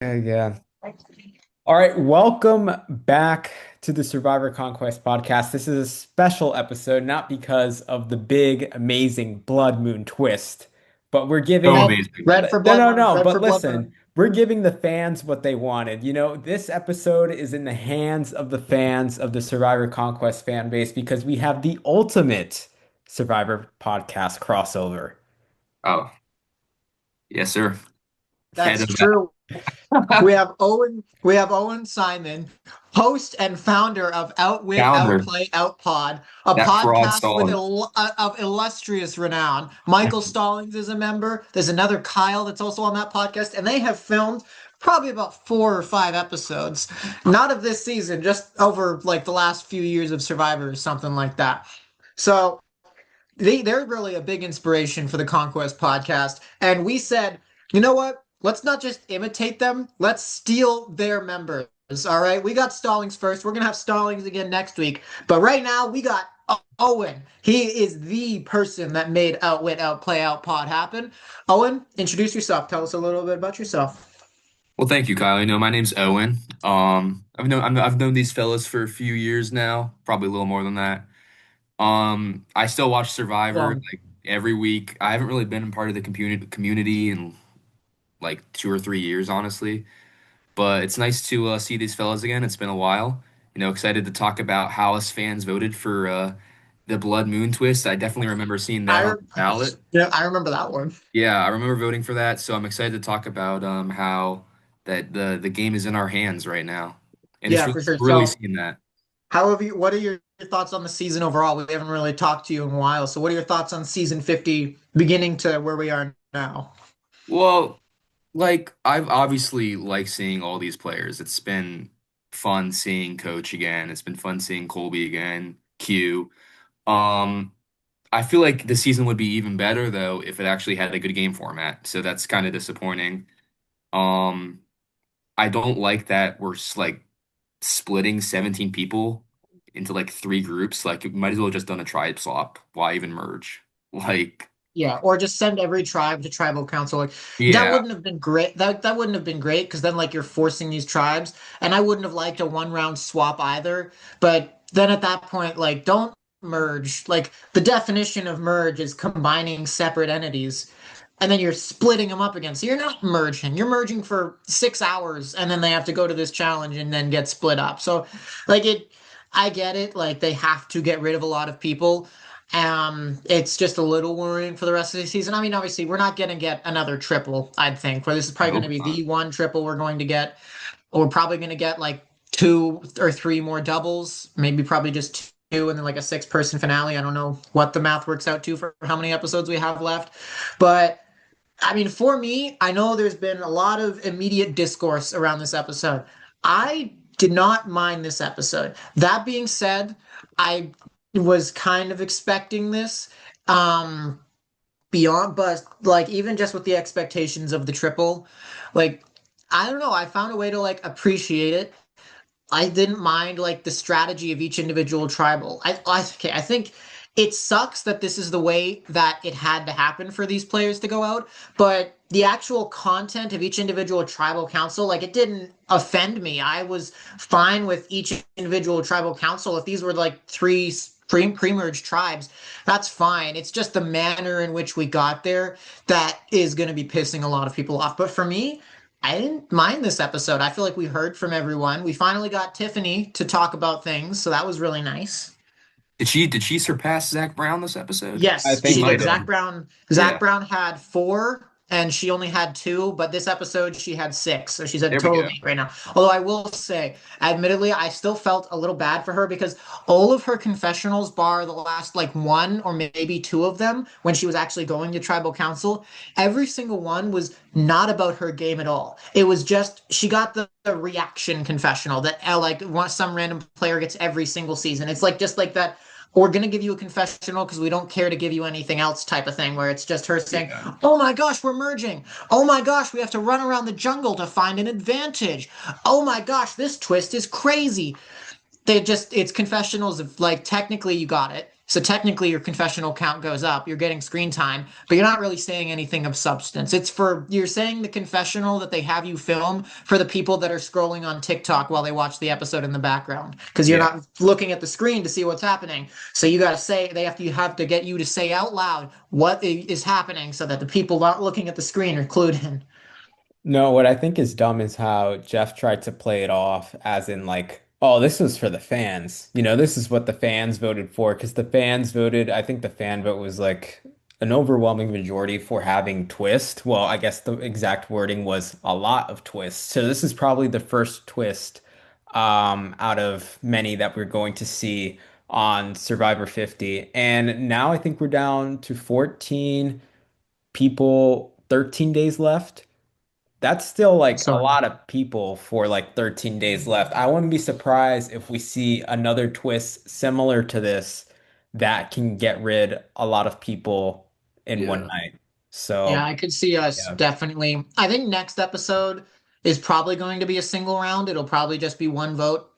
Yeah. All right, welcome back to the Survivor Conquest Podcast. This is a special episode, not because of the big, amazing Blood Moon twist, but we're So giving, amazing. no, no, Red but for Blood listen, Moon. we're giving the fans what they wanted. This episode is in the hands of the fans of the Survivor Conquest fan base because we have the ultimate Survivor podcast crossover. Oh, yes, sir. Head That's of true. that We have Owen Simon, host and founder of Outwit, calendar, Outplay, Outpod, a that fraud podcast with song. of illustrious renown. Michael Stallings is a member. There's another Kyle that's also on that podcast, and they have filmed probably about 4 or 5 episodes. Not of this season, just over like the last few years of Survivor or something like that. So they're really a big inspiration for the Conquest podcast. And we said, you know what? Let's not just imitate them. Let's steal their members. All right. We got Stallings first. We're gonna have Stallings again next week. But right now we got Owen. He is the person that made Outwit, Outplay, Outpod happen. Owen, introduce yourself. Tell us a little bit about yourself. Well, thank you, Kyle. My name's Owen. I've known these fellas for a few years now, probably a little more than that. I still watch Survivor Um, like every week. I haven't really been a part of the community in like 2 or 3 years, honestly. But it's nice to see these fellas again. It's been a while. Excited to talk about how us fans voted for the Blood Moon twist. I definitely remember seeing that I on the ballot. yeah, I remember that one. Yeah, I remember voting for that. So I'm excited to talk about how that the game is in our hands right now, and it's Yeah, really for sure. really So, seeing that. what are your thoughts on the season overall? We haven't really talked to you in a while. So, what are your thoughts on season 50, beginning to where we are now? Well, like I've obviously liked seeing all these players. It's been fun seeing Coach again. It's been fun seeing Colby again. Q. Um, I feel like the season would be even better though if it actually had a good game format. So that's kind of disappointing. Um, I don't like that like splitting 17 people into like three groups. Like it might as well just done a tribe swap. Why even merge? Like, Yeah, or just send every tribe to tribal council. Like that yeah, wouldn't have been great. That wouldn't have been great because then like you're forcing these tribes, and I wouldn't have liked a 1 round swap either. But then at that point, like don't merge. Like the definition of merge is combining separate entities, and then you're splitting them up again. So you're not merging. You're merging for 6 hours, and then they have to go to this challenge and then get split up. So, like it, I get it. Like they have to get rid of a lot of people. It's just a little worrying for the rest of the season. I mean, obviously, we're not going to get another triple, I'd think, where this is I probably going to hope be not. the one triple we're going to get. Or we're probably going to get like 2 or 3 more doubles, maybe probably just two, and then like a 6 person finale. I don't know what the math works out to for how many episodes we have left. But I mean, for me, I know there's been a lot of immediate discourse around this episode. I did not mind this episode. That being said, I was kind of expecting this. Um, Beyond, but like even just with the expectations of the triple, like I don't know, I found a way to like appreciate it. I didn't mind like the strategy of each individual tribal. Okay, I think it sucks that this is the way that it had to happen for these players to go out, but the actual content of each individual tribal council, like it didn't offend me. I was fine with each individual tribal council. If these were like three pre-merged tribes, that's fine. It's just the manner in which we got there that is going to be pissing a lot of people off. But for me, I didn't mind this episode. I feel like we heard from everyone. We finally got Tiffany to talk about things, so that was really nice. Did she surpass Zach Brown this episode? I Yes, She think she she did. might have. did. Zach Yeah, Brown had 4 and she only had 2, but this episode she had 6. So she's at a there we total of go. 8 right now. Although I will say, admittedly, I still felt a little bad for her because all of her confessionals, bar the last like one or maybe 2 of them, when she was actually going to tribal council, every single one was not about her game at all. It was just she got the reaction confessional that some random player gets every single season. It's like just like that, we're going to give you a confessional because we don't care to give you anything else type of thing, where it's just her saying, Yeah. oh my gosh, we're merging. Oh my gosh, we have to run around the jungle to find an advantage. Oh my gosh, this twist is crazy. It's confessionals of like, technically you got it. So technically your confessional count goes up. You're getting screen time, but you're not really saying anything of substance. You're saying the confessional that they have you film for the people that are scrolling on TikTok while they watch the episode in the background because you're Yeah. not looking at the screen to see what's happening. So you have to get you to say out loud what is happening so that the people not looking at the screen are clued in. No, what I think is dumb is how Jeff tried to play it off as in like, oh, this was for the fans. This is what the fans voted for because the fans voted, I think the fan vote was like an overwhelming majority for having twist. Well, I guess the exact wording was a lot of twists. So this is probably the first twist out of many that we're going to see on Survivor 50. And now I think we're down to 14 people, 13 days left. That's still like a So lot of people for like 13 days left. I wouldn't be surprised if we see another twist similar to this that can get rid a lot of people in one Yeah. night. yeah, So, I could see us yeah. definitely. I think next episode is probably going to be a single round. It'll probably just be one vote,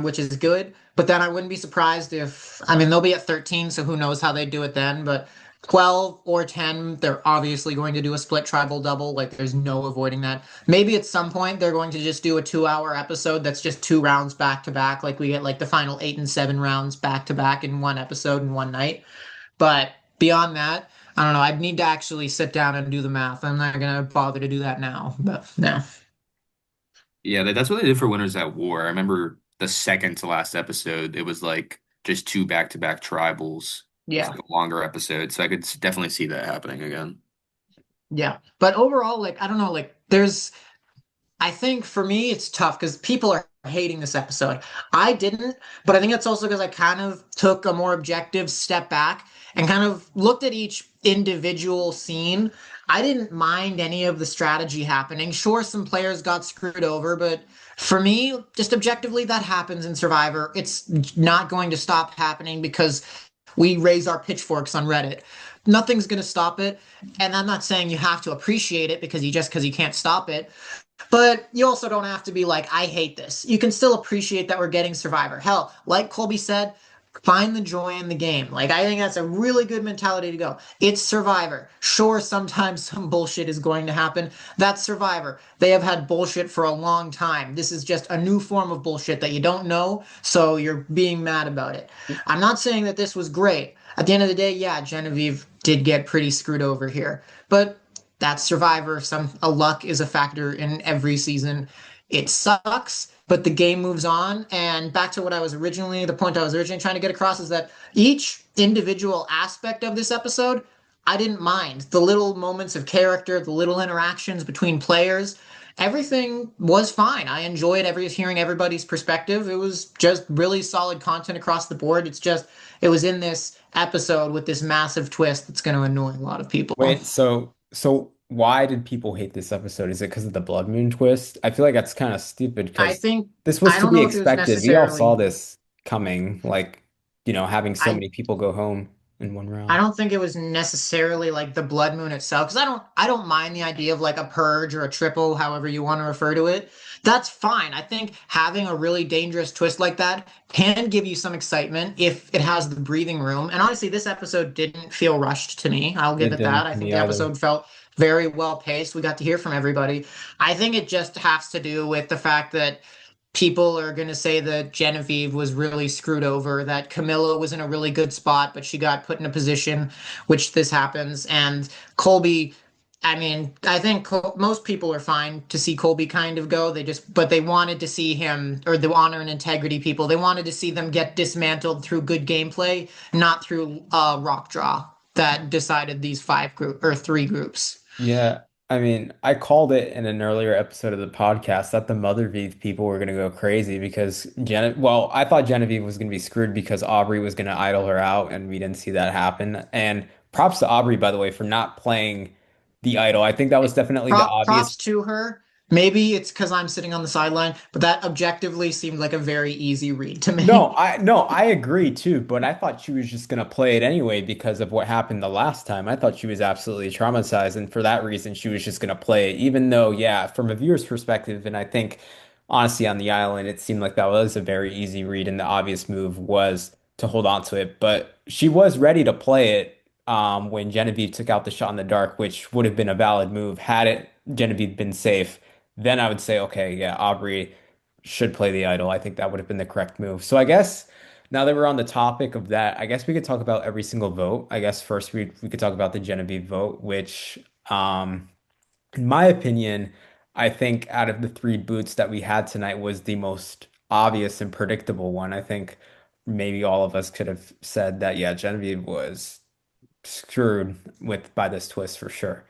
which is good. But then I wouldn't be surprised if, I mean, they'll be at 13, so who knows how they do it then. But 12 or 10, they're obviously going to do a split tribal double. Like, there's no avoiding that. Maybe at some point they're going to just do a 2 hour episode that's just 2 rounds back to back. Like, we get like the final 8 and 7 rounds back to back in one episode in one night. But beyond that, I don't know. I'd need to actually sit down and do the math. I'm not gonna bother to do that now. But no. Yeah, that's what they did for Winners at War. I remember the second to last episode, it was like just two back-to-back tribals with Yeah. like a longer episode. So I could definitely see that happening again. Yeah. But overall, like, I don't know, like, I think for me, it's tough because people are hating this episode. I didn't, but I think it's also because I kind of took a more objective step back and kind of looked at each individual scene. I didn't mind any of the strategy happening. Sure, some players got screwed over, but for me, just objectively, that happens in Survivor. It's not going to stop happening because we raise our pitchforks on Reddit. Nothing's going to stop it. And I'm not saying you have to appreciate it because you can't stop it. But you also don't have to be like, I hate this. You can still appreciate that we're getting Survivor. Hell, like Colby said, find the joy in the game. Like, I think that's a really good mentality to go. It's Survivor. Sure, sometimes some bullshit is going to happen. That's Survivor. They have had bullshit for a long time. This is just a new form of bullshit that you don't know, so you're being mad about it. I'm not saying that this was great. At the end of the day, yeah, Genevieve did get pretty screwed over here. But that's Survivor. A luck is a factor in every season. It sucks, but the game moves on. And back to the point I was originally trying to get across is that each individual aspect of this episode, I didn't mind. The little moments of character, the little interactions between players, everything was fine. I enjoyed hearing everybody's perspective. It was just really solid content across the board. It was in this episode with this massive twist that's going to annoy a lot of people. Wait, so why did people hate this episode? Is it because of the blood moon twist? I feel like that's kind of stupid I because think this was I to don't be know if it was expected. We all saw necessarily. this coming, like, having so I many people go home in one I round. don't think it was necessarily like the blood moon itself because I don't mind the idea of like a purge or a triple, however you want to refer to it. That's fine. I think having a really dangerous twist like that can give you some excitement if it has the breathing room. And honestly, this episode didn't feel rushed to me. I'll give It it that. didn't I to think me the either. episode felt very well paced. We got to hear from everybody. I think it just has to do with the fact that people are going to say that Genevieve was really screwed over, that Kamilla was in a really good spot, but she got put in a position which this happens. And Colby, I mean, I think most people are fine to see Colby kind of go. But they wanted to see him, or the honor and integrity people, they wanted to see them get dismantled through good gameplay, not through rock draw that decided these 3 groups. Yeah, I mean, I called it in an earlier episode of the podcast that the Mothervieve people were going to go crazy because well, I thought Genevieve was going to be screwed because Aubrey was going to idle her out, and we didn't see that happen. And props to Aubrey, by the way, for not playing the idol. I think that was definitely the obvious. Props to her. Maybe it's because I'm sitting on the sideline, but that objectively seemed like a very easy read to No, make. I agree too, but I thought she was just gonna play it anyway because of what happened the last time. I thought she was absolutely traumatized, and for that reason, she was just gonna play it, even though, yeah, from a viewer's perspective, and I think honestly on the island, it seemed like that was a very easy read, and the obvious move was to hold on to it. But she was ready to play it when Genevieve took out the shot in the dark, which would have been a valid move had it Genevieve been safe. Then I would say, okay, yeah, Aubrey should play the idol. I think that would have been the correct move. So I guess now that we're on the topic of that, I guess we could talk about every single vote. I guess first we could talk about the Genevieve vote, which in my opinion, I think out of the three boots that we had tonight was the most obvious and predictable one. I think maybe all of us could have said that, yeah, Genevieve was screwed with by this twist for sure.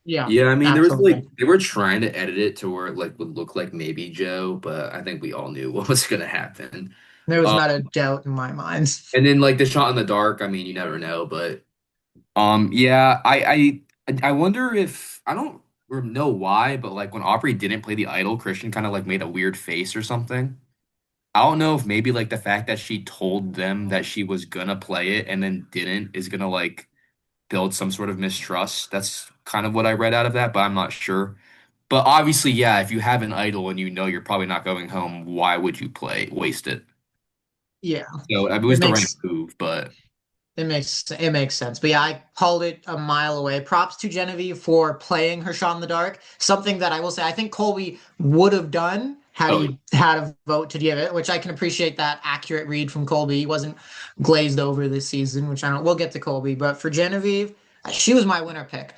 Yeah, Yeah, I mean, there was like absolutely. they were trying to edit it to where it like would look like maybe Joe, but I think we all knew what was gonna happen. There was Um, not a doubt in my mind. and then like the shot in the dark, I mean, you never know, but yeah, I wonder if I don't know why, but like when Aubrey didn't play the idol, Christian kind of like made a weird face or something. I don't know if maybe like the fact that she told them that she was gonna play it and then didn't is gonna like build some sort of mistrust. That's kind of what I read out of that, but I'm not sure. But obviously, yeah, if you have an idol and you know you're probably not going home, why would you waste it? Yeah, So I mean, it it was the right makes move, but it makes sense. But yeah, I called it a mile away. Props to Genevieve for playing her shot in the dark. Something that I will say I think Colby would have done had oh he had a vote to give it, which I can appreciate that accurate read from Colby. He wasn't glazed over this season, which I don't we'll get to Colby. But for Genevieve, she was my winner pick.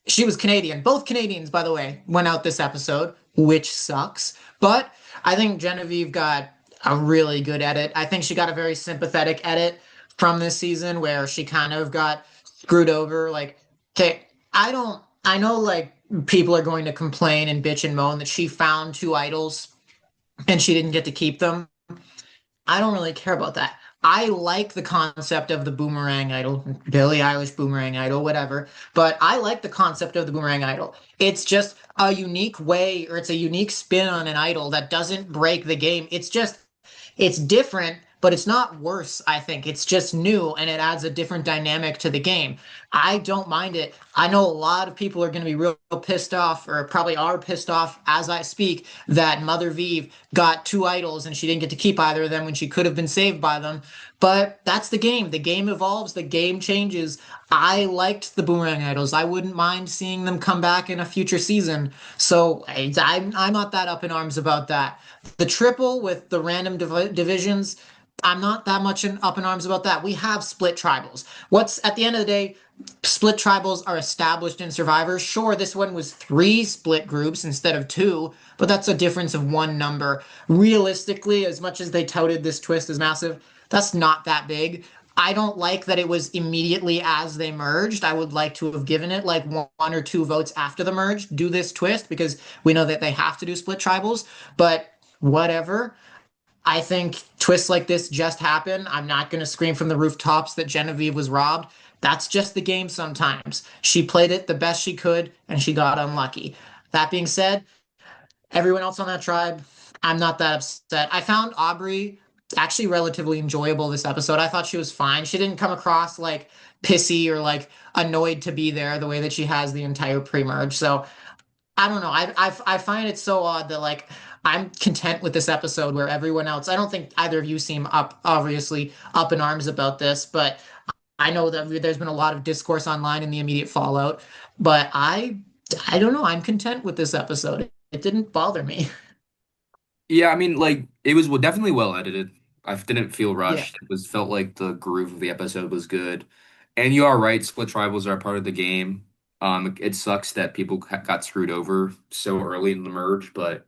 She was Canadian. Both Canadians, by the way, went out this episode, which sucks. But I think Genevieve got a really good edit. I think she got a very sympathetic edit from this season where she kind of got screwed over. Like, okay, I know like people are going to complain and bitch and moan that she found two idols and she didn't get to keep them. I don't really care about that. I like the concept of the boomerang idol, Billie Eilish boomerang idol, whatever. But I like the concept of the boomerang idol. It's just a unique way, or it's a unique spin on an idol that doesn't break the game. It's different, but it's not worse, I think. It's just new and it adds a different dynamic to the game. I don't mind it. I know a lot of people are going to be real pissed off, or probably are pissed off as I speak, that Mother Vive got two idols and she didn't get to keep either of them when she could have been saved by them. But that's the game. The game evolves, the game changes. I liked the Boomerang Idols. I wouldn't mind seeing them come back in a future season. So I'm not that up in arms about that. The triple with the random divisions, I'm not that much up in arms about that. We have split tribals. What's at the end of the day, split tribals are established in Survivor. Sure, this one was three split groups instead of two, but that's a difference of one number. Realistically, as much as they touted this twist as massive, that's not that big. I don't like that it was immediately as they merged. I would like to have given it like one or two votes after the merge. Do this twist because we know that they have to do split tribals, but whatever. I think twists like this just happen. I'm not going to scream from the rooftops that Genevieve was robbed. That's just the game sometimes. She played it the best she could and she got unlucky. That being said, everyone else on that tribe, I'm not that upset. I found Aubrey actually relatively enjoyable this episode. I thought she was fine. She didn't come across like pissy or like annoyed to be there the way that she has the entire pre-merge. So I don't know. I find it so odd that like I'm content with this episode where everyone else. I don't think either of you seem obviously up in arms about this, but I know that there's been a lot of discourse online in the immediate fallout. But I don't know. I'm content with this episode. It didn't bother me. yeah, I mean, like it was definitely well edited. I didn't feel Yeah. rushed. It was felt like the groove of the episode was good. And you are right, split tribals are a part of the game. It sucks that people got screwed over so early in the merge, but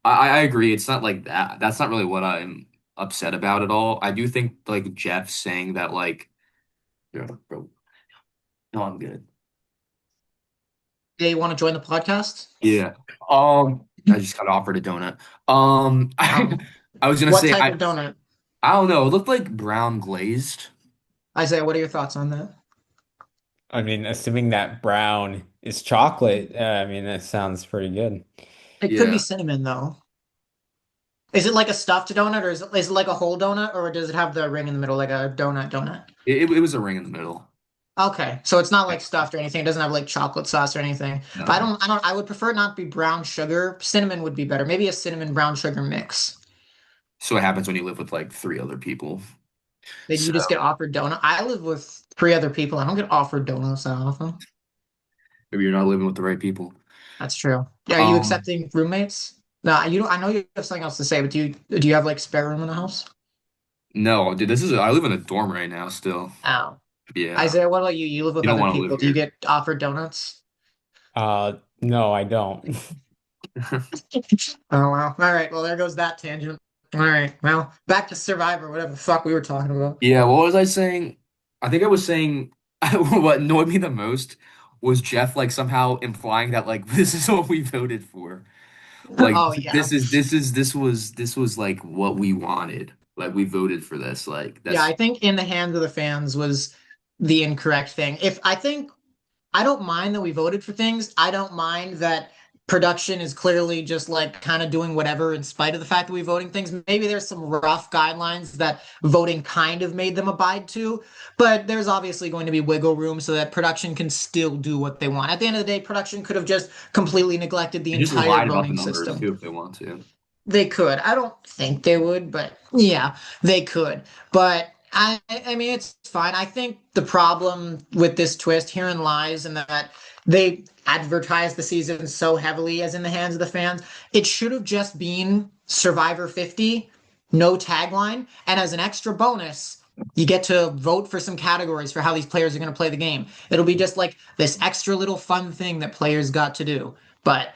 I agree. It's not like that. That's not really what I'm upset about at all. I do think like Jeff saying that like, yeah, bro, no, I'm good. They want to join the podcast? Yeah. I just got offered a donut. Um, I was gonna what say type of donut? I don't know. It looked like brown glazed. Isaiah, what are your thoughts on that? I mean, assuming that brown is chocolate, I mean, that sounds pretty good. It could be Yeah. cinnamon though. Is it like a stuffed donut, or is it like a whole donut, or does it have the ring in the middle, like a donut? It was a ring in the middle. Okay, so it's not Yeah. like stuffed or anything. It doesn't have like chocolate sauce or anything. But No. I would prefer it not to be brown sugar. Cinnamon would be better. Maybe a cinnamon brown sugar mix. So what happens when you live with like three other people? Did you So just get offered donut? I live with three other people. I don't get offered donuts that often. maybe you're not living with the right people. That's true. Yeah, are you Um, accepting roommates? No, you don't. I know you have something else to say, but do you have like spare room in the house? no, dude, I live in a dorm right now still. Oh. Yeah. Isaiah, what about you? You live You with don't other want to live people. Do you here. get offered donuts? No, I don't. Oh wow. All right. Well, there goes that tangent. All right. Well, back to Survivor, whatever the fuck we were talking about. Yeah, what was I saying? I think I was saying what annoyed me the most was Jeff like somehow implying that like this is what we voted for. Like Oh yeah. this was like what we wanted. Like we voted for this. Like Yeah, that's I think in the hands of the fans was the incorrect thing. If I think I don't mind that we voted for things. I don't mind that production is clearly just like kind of doing whatever in spite of the fact that we're voting things. Maybe there's some rough guidelines that voting kind of made them abide to, but there's obviously going to be wiggle room so that production can still do what they want. At the end of the day, production could have just completely neglected the they just entire lied about the voting numbers system. too if they want to. They could. I don't think they would, but yeah, they could. But I mean, it's fine. I think the problem with this twist herein lies in that they advertised the season so heavily as in the hands of the fans. It should have just been Survivor 50, no tagline, and as an extra bonus, you get to vote for some categories for how these players are going to play the game. It'll be just like this extra little fun thing that players got to do. But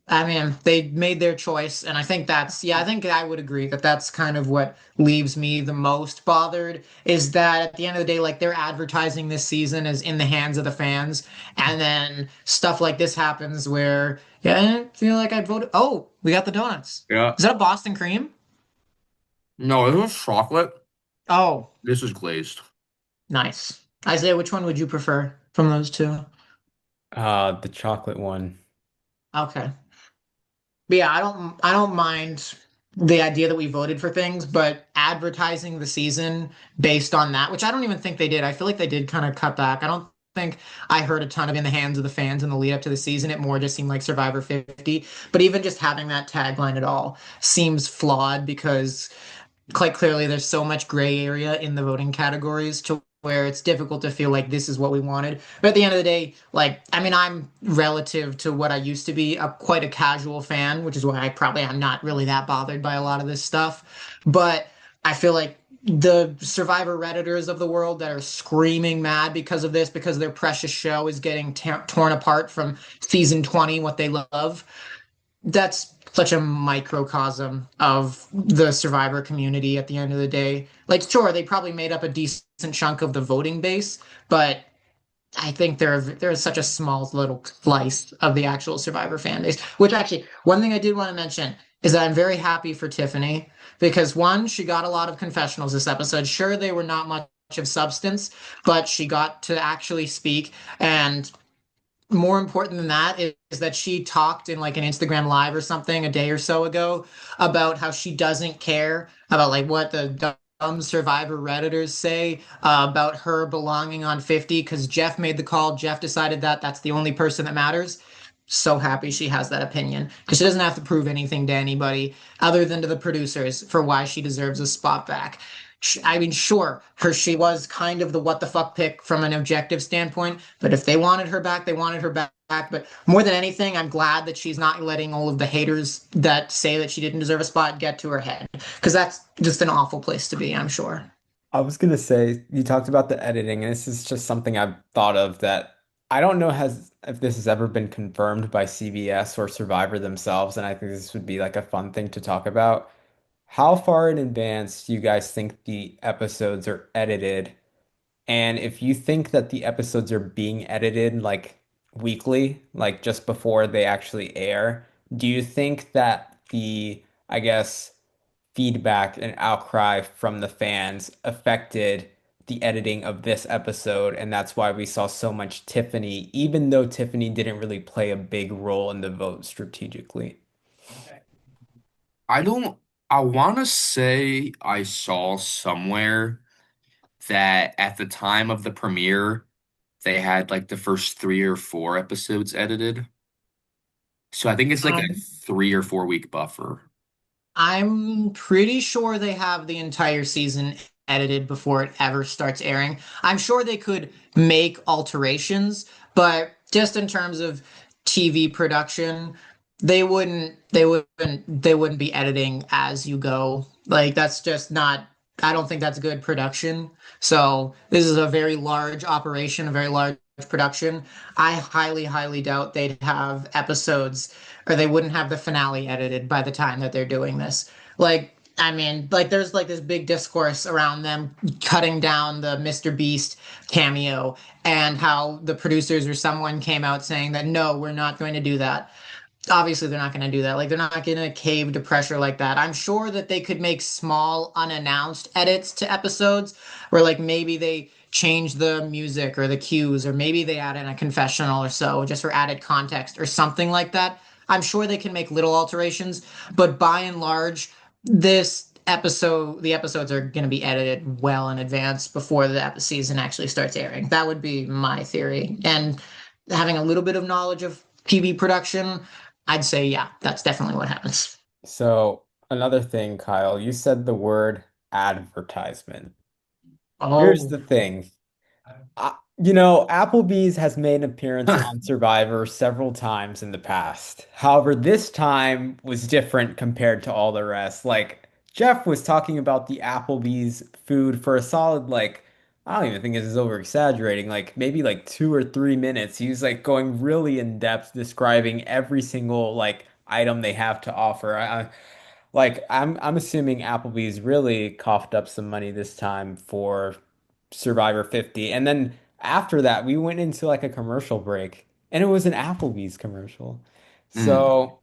I mean, they made their choice, and I think I think I would agree that that's kind of what leaves me the most bothered is that at the end of the day, like they're advertising this season as in the hands of the fans, and then stuff like this happens where, yeah, I didn't feel like I voted. Oh, we got the donuts. Yeah. Is that a Boston cream? No, this was chocolate. Oh, This is glazed. nice. Isaiah, which one would you prefer from those two? The chocolate one. Okay. But yeah, I don't mind the idea that we voted for things, but advertising the season based on that, which I don't even think they did. I feel like they did kind of cut back. I don't think I heard a ton of in the hands of the fans in the lead up to the season. It more just seemed like Survivor 50. But even just having that tagline at all seems flawed because quite clearly there's so much gray area in the voting categories to where it's difficult to feel like this is what we wanted. But at the end of the day, like I mean, I'm relative to what I used to be quite a casual fan, which is why I probably am not really that bothered by a lot of this stuff. But I feel like the Survivor Redditors of the world that are screaming mad because of this, because their precious show is getting torn apart from season 20, what they love, that's such a microcosm of the survivor community at the end of the day. Like, sure, they probably made up a decent chunk of the voting base, but I think they're such a small little slice of the actual survivor fan base. Which actually, one thing I did want to mention is that I'm very happy for Tiffany because one, she got a lot of confessionals this episode. Sure, they were not much of substance, but she got to actually speak and more important than that is that she talked in like an Instagram live or something a day or so ago about how she doesn't care about like what the dumb survivor redditors say about her belonging on 50 because Jeff made the call. Jeff decided that that's the only person that matters. So happy she has that opinion because she doesn't have to prove anything to anybody other than to the producers for why she deserves a spot back. I mean, sure, she was kind of the what the fuck pick from an objective standpoint, but if they wanted her back, they wanted her back. But more than anything, I'm glad that she's not letting all of the haters that say that she didn't deserve a spot get to her head, because that's just an awful place to be, I'm sure. I was gonna say you talked about the editing, and this is just something I've thought of that I don't know has if this has ever been confirmed by CBS or Survivor themselves, and I think this would be like a fun thing to talk about. How far in advance do you guys think the episodes are edited? And if you think that the episodes are being edited like weekly, like just before they actually air, do you think that I guess, feedback and outcry from the fans affected the editing of this episode? And that's why we saw so much Tiffany, even though Tiffany didn't really play a big role in the vote strategically. I don't I want to say I saw somewhere that at the time of the premiere they had like the first 3 or 4 episodes edited. So I think it's like a I'm 3 or 4 week buffer. I'm pretty sure they have the entire season edited before it ever starts airing. I'm sure they could make alterations, but just in terms of TV production, they wouldn't be editing as you go. Like that's just not I don't think that's good production. So this is a very large operation, a very large production. I highly, highly doubt they'd have episodes or they wouldn't have the finale edited by the time that they're doing this. Like, I mean, like there's like this big discourse around them cutting down the Mr. Beast cameo and how the producers or someone came out saying that no, we're not going to do that. Obviously they're not going to do that. Like they're not going to cave to pressure like that. I'm sure that they could make small unannounced edits to episodes where like maybe they change the music or the cues or maybe they add in a confessional or so just for added context or something like that. I'm sure they can make little alterations, but by and large the episodes are going to be edited well in advance before the season actually starts airing. That would be my theory. And having a little bit of knowledge of TV production, I'd say, yeah, that's definitely what happens. So another thing, Kyle, you said the word advertisement. Here's Oh, the thing. Applebee's has made an appearance on Survivor several times in the past. However, this time was different compared to all the rest. Like, Jeff was talking about the Applebee's food for a solid, like, I don't even think this is over exaggerating, like maybe like 2 or 3 minutes. He was like going really in depth describing every single like item they have to offer. I'm assuming Applebee's really coughed up some money this time for Survivor 50. And then after that, we went into like a commercial break and it was an Applebee's commercial. Mm. So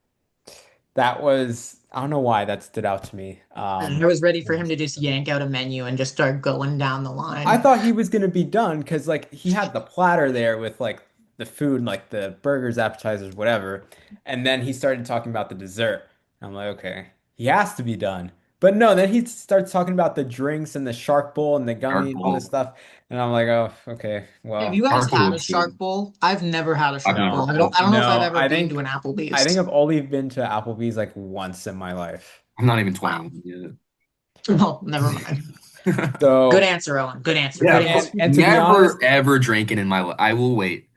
that was, I don't know why that stood out to me. I was ready for him to just yank out a menu and just start going down the I line. thought he was gonna be done because like he had the platter there with like the food, like the burgers, appetizers, whatever. And then he started talking about the dessert. I'm like, okay, he has to be done. But no, then he starts talking about the drinks and the shark bowl and the gummy Dark and all this Bowl. stuff. And I'm like, oh, okay, Have well, you guys Dark Bowl had a looks good. shark bowl? I've never had a I've shark never bowl. had I don't know if I've no, ever I been to think an I think Applebee's. I've only been to Applebee's like once in my life. I'm not even Wow. 21 yet. Oh, never mind. Good So, answer, Owen. Good answer. Yeah, Good of course. answer. and to be honest, Never ever drinking in my life. I will wait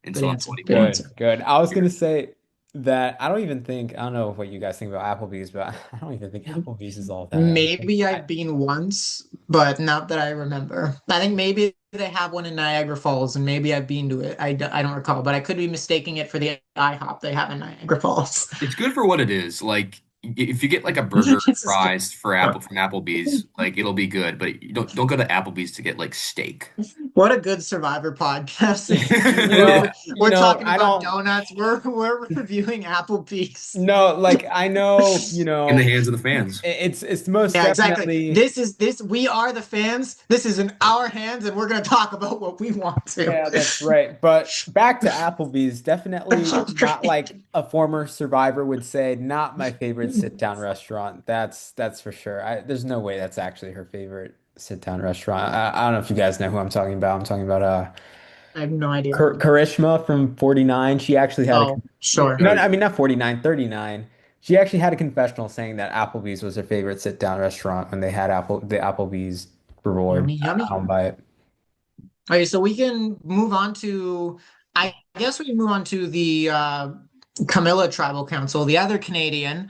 Good until I'm answer. Good 21. answer. good, good. I was gonna say that I don't know what you guys think about Applebee's, but I don't even think Applebee's is all that. Maybe I've been once, but not that I remember. I think maybe they have one in Niagara Falls, and maybe I've been to it. I don't recall, but I could be mistaking it for the IHOP they have in Niagara Falls. It's good for what it is. Like if you get like a burger It's just- fries for Apple from Applebee's, like it'll be good. But you don't go to Applebee's to get like steak. What a good Survivor podcast. You We're, know, we're talking I about don't donuts. We're reviewing Applebee's. know, like I know, In the hands of the fans. it's most Yeah, exactly. definitely. This. We are the fans. This is in our hands, and we're going to talk about what we want to. Yeah, that's right. But back to Applebee's, definitely not like a former survivor would say, not my favorite sit-down restaurant. That's for sure. There's no way that's actually her favorite sit-down restaurant. I don't know if you guys know who I'm talking about. I'm talking about I have no idea. Karishma from 49. She actually had a Oh, sure. no, I mean not 49, 39. She actually had a confessional saying that Applebee's was her favorite sit-down restaurant when they had the Applebee's reward. Yummy, yummy. I don't buy it. Okay, so we can move on to, I guess we can move on to the Kamilla Tribal Council, the other Canadian.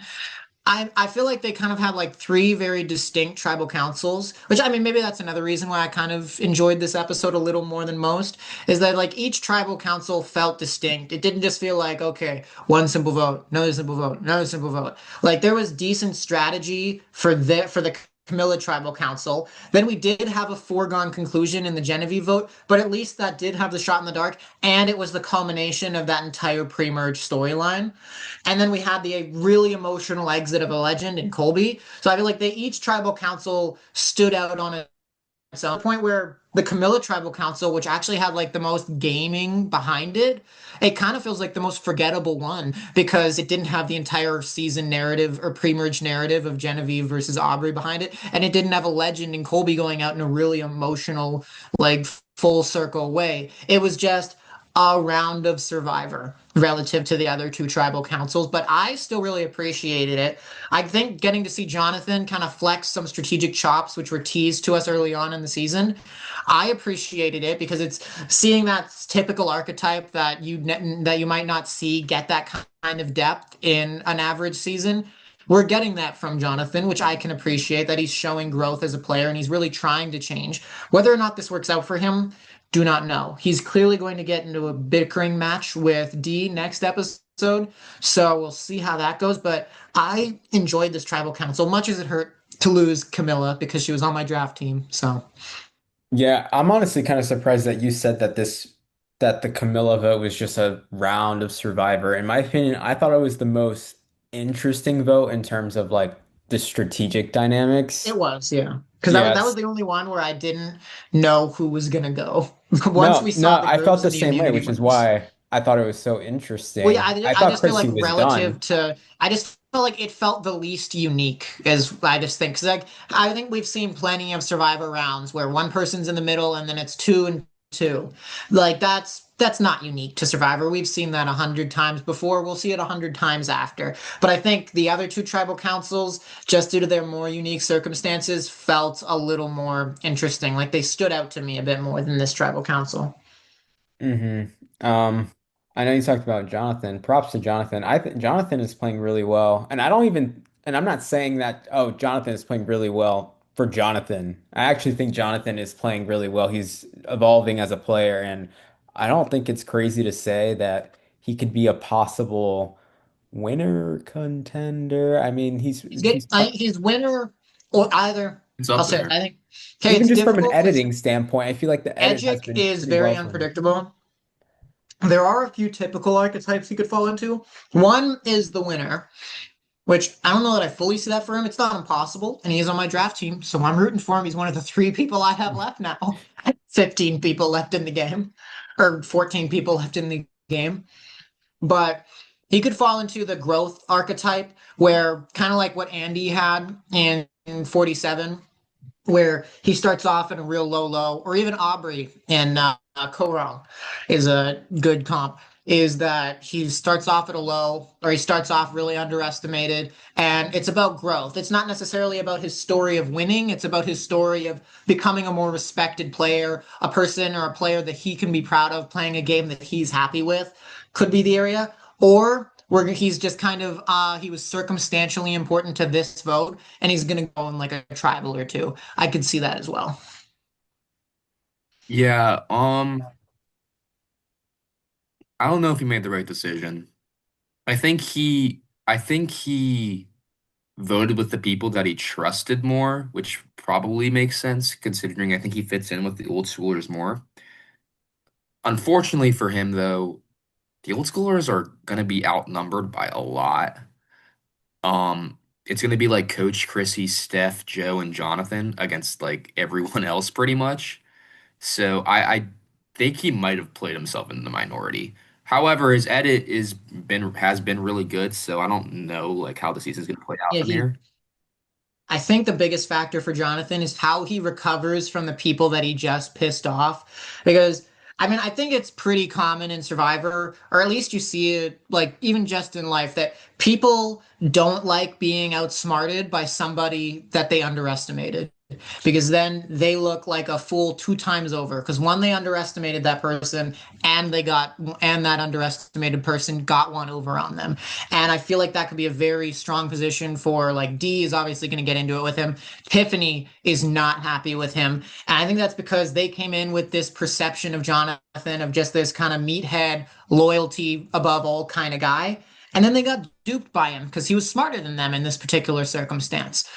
I feel like they kind of have like three very distinct tribal councils, which I mean, maybe that's another reason why I kind of enjoyed this episode a little more than most, is that like each tribal council felt distinct. It didn't just feel like, okay, one simple vote, another simple vote, another simple vote. Like there was decent strategy for the Camilla Tribal Council. Then we did have a foregone conclusion in the Genevieve vote, but at least that did have the shot in the dark, and it was the culmination of that entire pre-merge storyline. And then we had the really emotional exit of a legend in Colby. So I feel like each tribal council stood out on its own point where the Camilla Tribal Council, which actually had like the most gaming behind it, it kind of feels like the most forgettable one because it didn't have the entire season narrative or pre-merge narrative of Genevieve versus Aubrey behind it, and it didn't have a legend in Colby going out in a really emotional, like full circle way. It was just a round of Survivor relative to the other two tribal councils, but I still really appreciated it. I think getting to see Jonathan kind of flex some strategic chops, which were teased to us early on in the season, I appreciated it because it's seeing that typical archetype that you might not see get that kind of depth in an average season. We're getting that from Jonathan, which I can appreciate that he's showing growth as a player and he's really trying to change. Whether or not this works out for him, do not know. He's clearly going to get into a bickering match with D next episode, so we'll see how that goes. But I enjoyed this tribal council, much as it hurt to lose Kamilla because she was on my draft team. So Yeah, I'm honestly kind of surprised that you said that the Camilla vote was just a round of Survivor. In my opinion, I thought it was the most interesting vote in terms of like the strategic it dynamics. was, yeah. Because that was Yes. the only one where I didn't know who was gonna go. Once No, we no, saw the I felt groups the and the same way, immunity which is rings. why I thought it was so Well, yeah, interesting. I I thought just feel like Chrissy was relative done. to, I just felt like it felt the least unique, as I just think. Because like, I think we've seen plenty of Survivor rounds where one person's in the middle and then it's two and two. Like that's not unique to Survivor. We've seen that 100 times before. We'll see it 100 times after. But I think the other two tribal councils, just due to their more unique circumstances, felt a little more interesting. Like they stood out to me a bit more than this tribal council. hmm I know you talked about Jonathan. Props to Jonathan. I think Jonathan is playing really well. And I don't even, and I'm not saying that, oh, Jonathan is playing really well for Jonathan. I actually think Jonathan is playing really well. He's evolving as a player. And I don't think it's crazy to say that he could be a possible winner contender. I mean, He's winner or either. It's I'll up say it. there. I think. Okay, even it's just from an difficult because editing standpoint, I feel like the edit has Edgic been is pretty very well for him. unpredictable. There are a few typical archetypes he could fall into. One is the winner, which I don't know that I fully see that for him. It's not impossible, and he is on my draft team, so I'm rooting for him. He's one of the three people I have left now. 15 people left in the game, or 14 people left in the game. But he could fall into the growth archetype, where kind of like what Andy had in 47, where he starts off in a real low, or even Aubrey in Korong is a good comp. Is that he starts off at a low, or he starts off really underestimated, and it's about growth. It's not necessarily about his story of winning, it's about his story of becoming a more respected player, a person or a player that he can be proud of, playing a game that he's happy with, could be the area. Or where he's just kind of he was circumstantially important to this vote and he's gonna go in like a tribal or two. I could see that as well. Yeah, I don't know if he made the right decision. I think he voted with the people that he trusted more, which probably makes sense considering I think he fits in with the old schoolers more. Unfortunately for him, though, the old schoolers are going to be outnumbered by a lot. It's going to be like Coach Chrissy, Steph, Joe, and Jonathan against like everyone else pretty much. So I think he might have played himself in the minority. However, his edit has been really good, so I don't know like how the season's going to play out Yeah, from he here. I think the biggest factor for Jonathan is how he recovers from the people that he just pissed off. Because, I mean, I think it's pretty common in Survivor, or at least you see it, like, even just in life, that people don't like being outsmarted by somebody that they underestimated. Because then they look like a fool two times over. Because one, they underestimated that person, and that underestimated person got one over on them. And I feel like that could be a very strong position for like D is obviously going to get into it with him. Tiffany is not happy with him. And I think that's because they came in with this perception of Jonathan of just this kind of meathead, loyalty above all kind of guy. And then they got duped by him because he was smarter than them in this particular circumstance.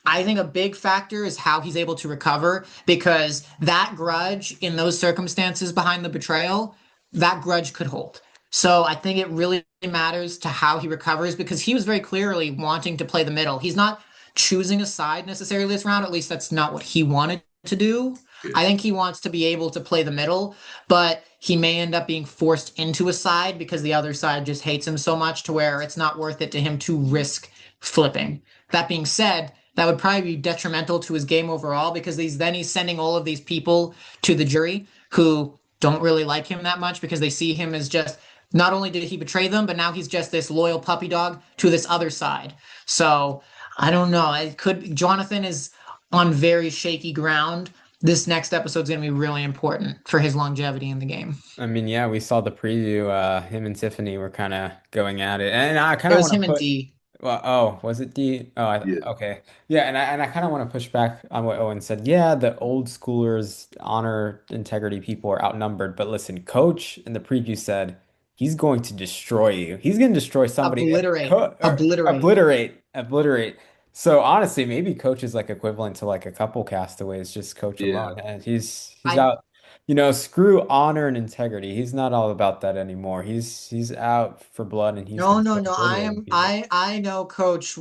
I think a big factor is how he's able to recover because that grudge in those circumstances behind the betrayal, that grudge could hold. So I think it really matters to how he recovers because he was very clearly wanting to play the middle. He's not choosing a side necessarily this round. At least that's not what he wanted to do. I think he wants to be able to play the middle, but he may end up being forced into a side because the other side just hates him so much to where it's not worth it to him to risk flipping. That being said, that would probably be detrimental to his game overall because he's sending all of these people to the jury who don't really like him that much because they see him as just not only did he betray them, but now he's just this loyal puppy dog to this other side. So I don't know. It could Jonathan is on very shaky ground. This next episode's going to be really important for his longevity in the game. I mean, yeah, we saw the preview. Him and Tiffany were kind of going at it, and I kind It of was want to him and put. D. Well, oh, was it D? Oh, Yeah. okay. Yeah, and I kind of want to push back on what Owen said. Yeah, the old schoolers, honor, integrity people are outnumbered. But listen, Coach in the preview said he's going to destroy you. He's going to destroy somebody. Obliterate. Obliterate. Obliterate. So honestly, maybe Coach is like equivalent to like a couple castaways, just Coach alone, Yeah. and he's I out. Screw honor and integrity. He's not all about that anymore. He's out for blood, and he's no, gonna no, start no. obliterating people. I know Coach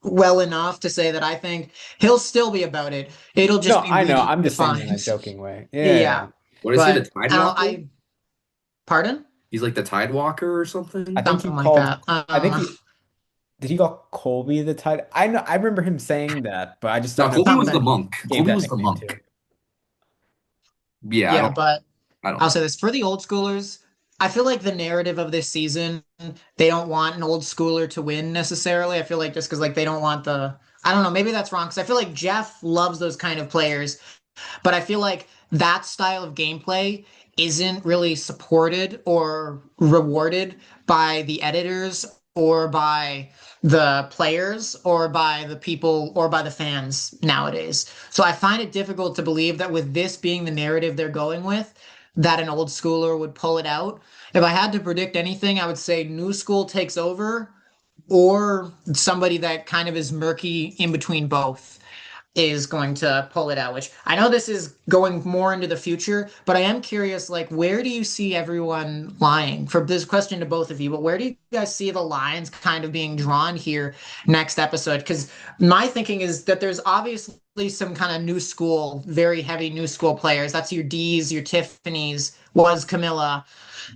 well enough to say that I think he'll still be about it. It'll No, just be I know. I'm just saying that in a redefined. joking way. Yeah. Yeah. What is he, the But Tide I don't Walker? I pardon? He's like the Tide Walker or I something? think he Something like called that. I think he did he call Colby the title? I know I remember him saying that, but I just No, don't know if Colby was he the Something. monk. gave Colby that was the nickname monk. too. Yeah, Yeah, but I don't I'll know. say this for the old schoolers. I feel like the narrative of this season, they don't want an old schooler to win necessarily. I feel like just because like they don't want I don't know, maybe that's wrong because I feel like Jeff loves those kind of players, but I feel like that style of gameplay isn't really supported or rewarded by the editors or by the players or by the people or by the fans nowadays. So I find it difficult to believe that with this being the narrative they're going with, that an old schooler would pull it out. If I had to predict anything, I would say new school takes over or somebody that kind of is murky in between both is going to pull it out, which I know this is going more into the future, but I am curious, like, where do you see everyone lying? For this question to both of you, but where do you guys see the lines kind of being drawn here next episode? Because my thinking is that there's obviously some kind of new school, very heavy new school players. That's your D's, your Tiffany's, was Kamilla.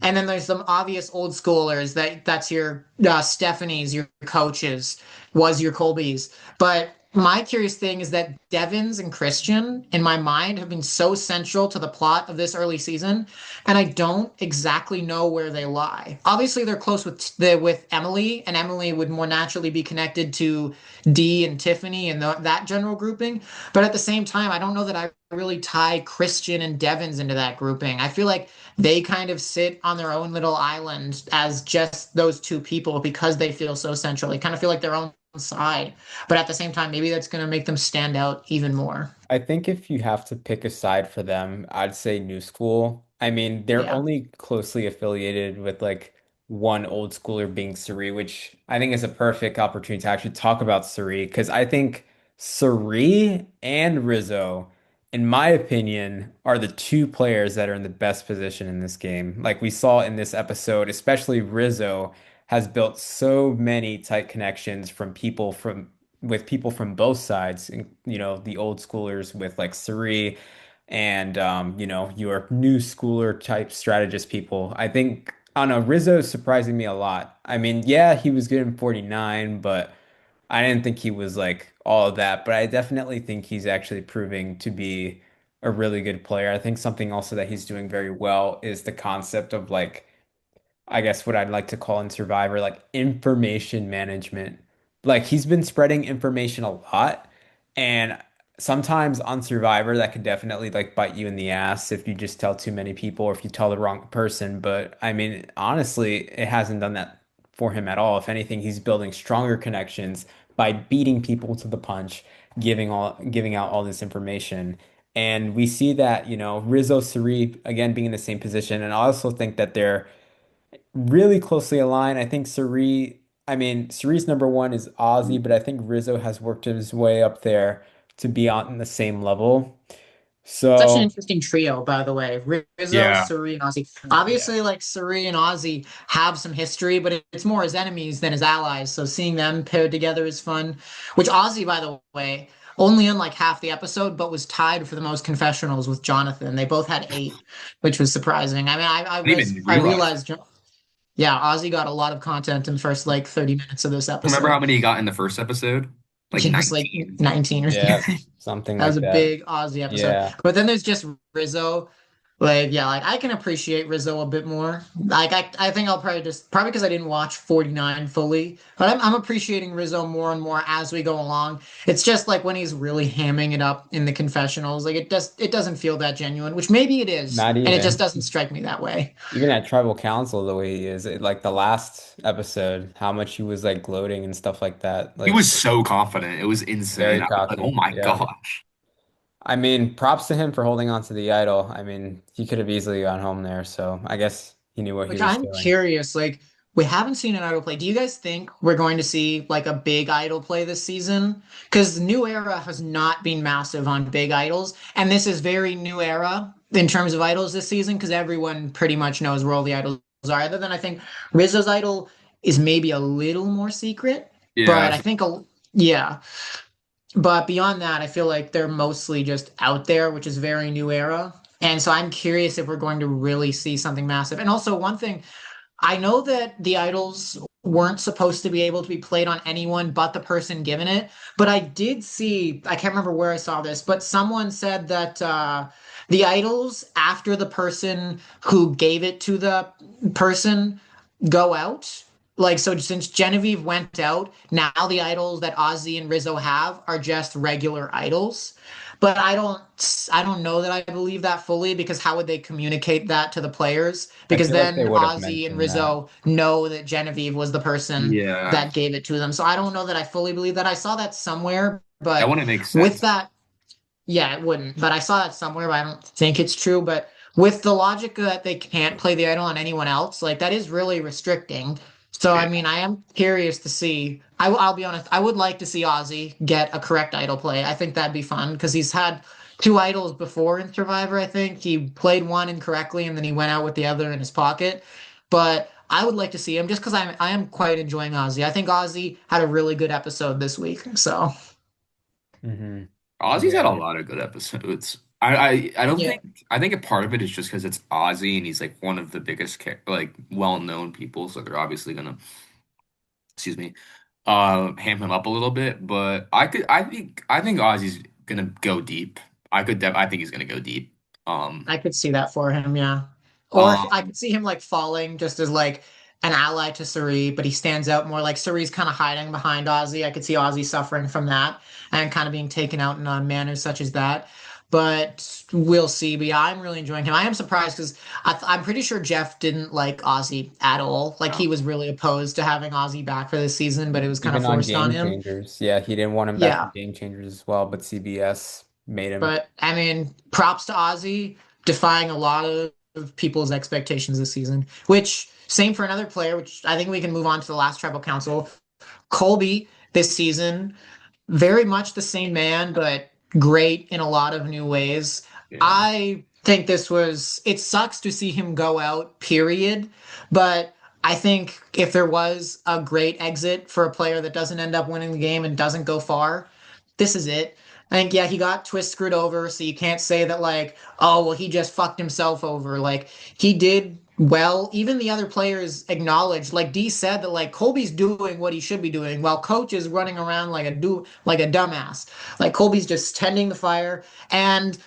And then there's some obvious old schoolers that's your Stephanie's, your coaches, was your Colby's. But my curious thing is that Devins and Christian, in my mind, have been so central to the plot of this early season, and I don't exactly know where they lie. Obviously, they're close with Emily, and Emily would more naturally be connected to Dee and Tiffany and that general grouping. But at the same time, I don't know that I really tie Christian and Devins into that grouping. I feel like they kind of sit on their own little island as just those two people because they feel so central. They kind of feel like their own side. But at the same time, maybe that's going to make them stand out even more. I think if you have to pick a side for them, I'd say New School. I mean, they're Yeah. only closely affiliated with like one old schooler being Cirie, which I think is a perfect opportunity to actually talk about Cirie because I think Cirie and Rizo, in my opinion, are the two players that are in the best position in this game. Like we saw in this episode, especially Rizo has built so many tight connections with people from both sides, and the old schoolers with like Cirie and your new schooler type strategist people. I don't know, Rizzo's surprising me a lot. I mean, yeah, he was good in 49, but I didn't think he was like all of that. But I definitely think he's actually proving to be a really good player. I think something also that he's doing very well is the concept of like I guess what I'd like to call in Survivor, like information management. Like he's been spreading information a lot, and sometimes on Survivor that could definitely like bite you in the ass if you just tell too many people or if you tell the wrong person. But I mean, honestly, it hasn't done that for him at all. If anything, he's building stronger connections by beating people to the punch, giving out all this information. And we see that, Rizzo, Cirie, again, being in the same position. And I also think that they're really closely aligned. Cirie's number one is Ozzy, but I think Rizzo has worked his way up there to be on the same level. Such an So, interesting trio, by the way. Rizzo, Yeah. Cirie, and Ozzy. yeah. Obviously, like Cirie and Ozzy have some history, but it's more as enemies than as allies. So seeing them paired together is fun. Which Ozzy, by the way, only in like half the episode, but was tied for the most confessionals with Jonathan. They both had 8, which was surprising. I mean, I didn't even I realize. realized, yeah, Ozzy got a lot of content in the first like 30 minutes of this Remember how episode. many he got in the first episode? Like Just like 19. 19 or Yeah, something that was like a that. big Ozzy episode. Yeah. But then there's just Rizzo. Like, yeah, like I can appreciate Rizzo a bit more. Like, I think I'll probably probably because I didn't watch 49 fully, but I'm appreciating Rizzo more and more as we go along. It's just like when he's really hamming it up in the confessionals, like it doesn't feel that genuine, which maybe it is, Not and it just even. doesn't strike me that way. Even at tribal council, the way he is, like the last episode, how much he was like gloating and stuff like that. He Like was so confident. It was insane. very I was like, oh cocky. my Yeah. gosh. I mean, props to him for holding on to the idol. I mean, he could have easily gone home there, so I guess he knew what he Which was I'm doing. curious, like we haven't seen an idol play. Do you guys think we're going to see like a big idol play this season? Because New Era has not been massive on big idols, and this is very New Era in terms of idols this season because everyone pretty much knows where all the idols are. Other than I think Rizzo's idol is maybe a little more secret, Yeah. but yeah. But beyond that, I feel like they're mostly just out there, which is very New Era. And so I'm curious if we're going to really see something massive. And also, one thing I know that the idols weren't supposed to be able to be played on anyone but the person given it, but I did see, I can't remember where I saw this, but someone said that the idols, after the person who gave it to the person go out, like, so since Genevieve went out, now the idols that Ozzy and Rizzo have are just regular idols. But I don't know that I believe that fully because how would they communicate that to the players? I Because feel like they then would have Ozzy and mentioned that. Rizzo know that Genevieve was the person Yeah. that gave it to them. So I don't know that I fully believe that. I saw that somewhere, That but wouldn't make with sense. that, yeah, it wouldn't. But I saw that somewhere, but I don't think it's true. But with the logic that they can't play the idol on anyone else, like that is really restricting. So Yeah. I mean, I am curious to see. I'll be honest. I would like to see Ozzy get a correct idol play. I think that'd be fun because he's had two idols before in Survivor. I think he played one incorrectly and then he went out with the other in his pocket. But I would like to see him just because I am quite enjoying Ozzy. I think Ozzy had a really good episode this week. So Hmm. Ozzy's had a Yeah. lot of good episodes. I don't yeah, think I think a part of it is just because it's Ozzy and he's like one of the biggest like well-known people, so they're obviously gonna, excuse me, ham him up a little bit. But I think Ozzy's gonna go deep. I think he's gonna go deep. Um I could see that for him, yeah. Or I um could see him like falling just as like an ally to Cirie, but he stands out more. Like Cirie's kind of hiding behind Ozzy. I could see Ozzy suffering from that and kind of being taken out in a manner such as that. But we'll see. But yeah, I'm really enjoying him. I am surprised because I'm pretty sure Jeff didn't like Ozzy at all. Like no. he was really opposed to having Ozzy back for this season, but it was kind of Even on forced on Game him. Changers. Yeah, he didn't want him back in Yeah. Game Changers as well, but CBS made him. But I mean, props to Ozzy defying a lot of people's expectations this season. Which same for another player, which I think we can move on to the last tribal council. Colby this season, very much the same man, but great in a lot of new ways. Yeah. I think it sucks to see him go out, period. But I think if there was a great exit for a player that doesn't end up winning the game and doesn't go far, this is it. I think, yeah, he got twist screwed over, so you can't say that, like, oh, well, he just fucked himself over. Like, he did well. Even the other players acknowledged, like D said, that, like, Colby's doing what he should be doing, while Coach is running around like a dumbass. Like, Colby's just tending the fire. And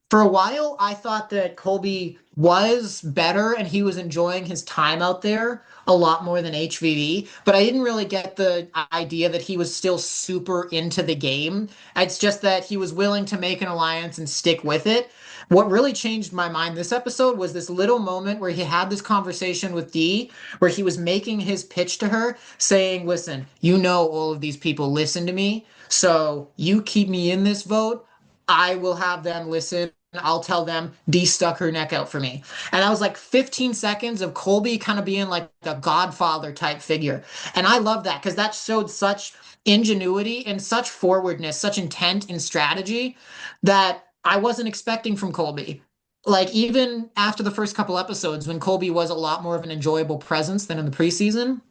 for a while, I thought that Colby was better and he was enjoying his time out there a lot more than HVV, but I didn't really get the idea that he was still super into the game. It's just that he was willing to make an alliance and stick with it. What really changed my mind this episode was this little moment where he had this conversation with Dee, where he was making his pitch to her, saying, listen, you know, all of these people listen to me, so you keep me in this vote. I will have them listen. I'll tell them Dee stuck her neck out for me. And that was like 15 seconds of Colby kind of being like a godfather type figure. And I love that because that showed such ingenuity and such forwardness, such intent and strategy that I wasn't expecting from Colby. Like even after the first couple episodes when Colby was a lot more of an enjoyable presence than in the preseason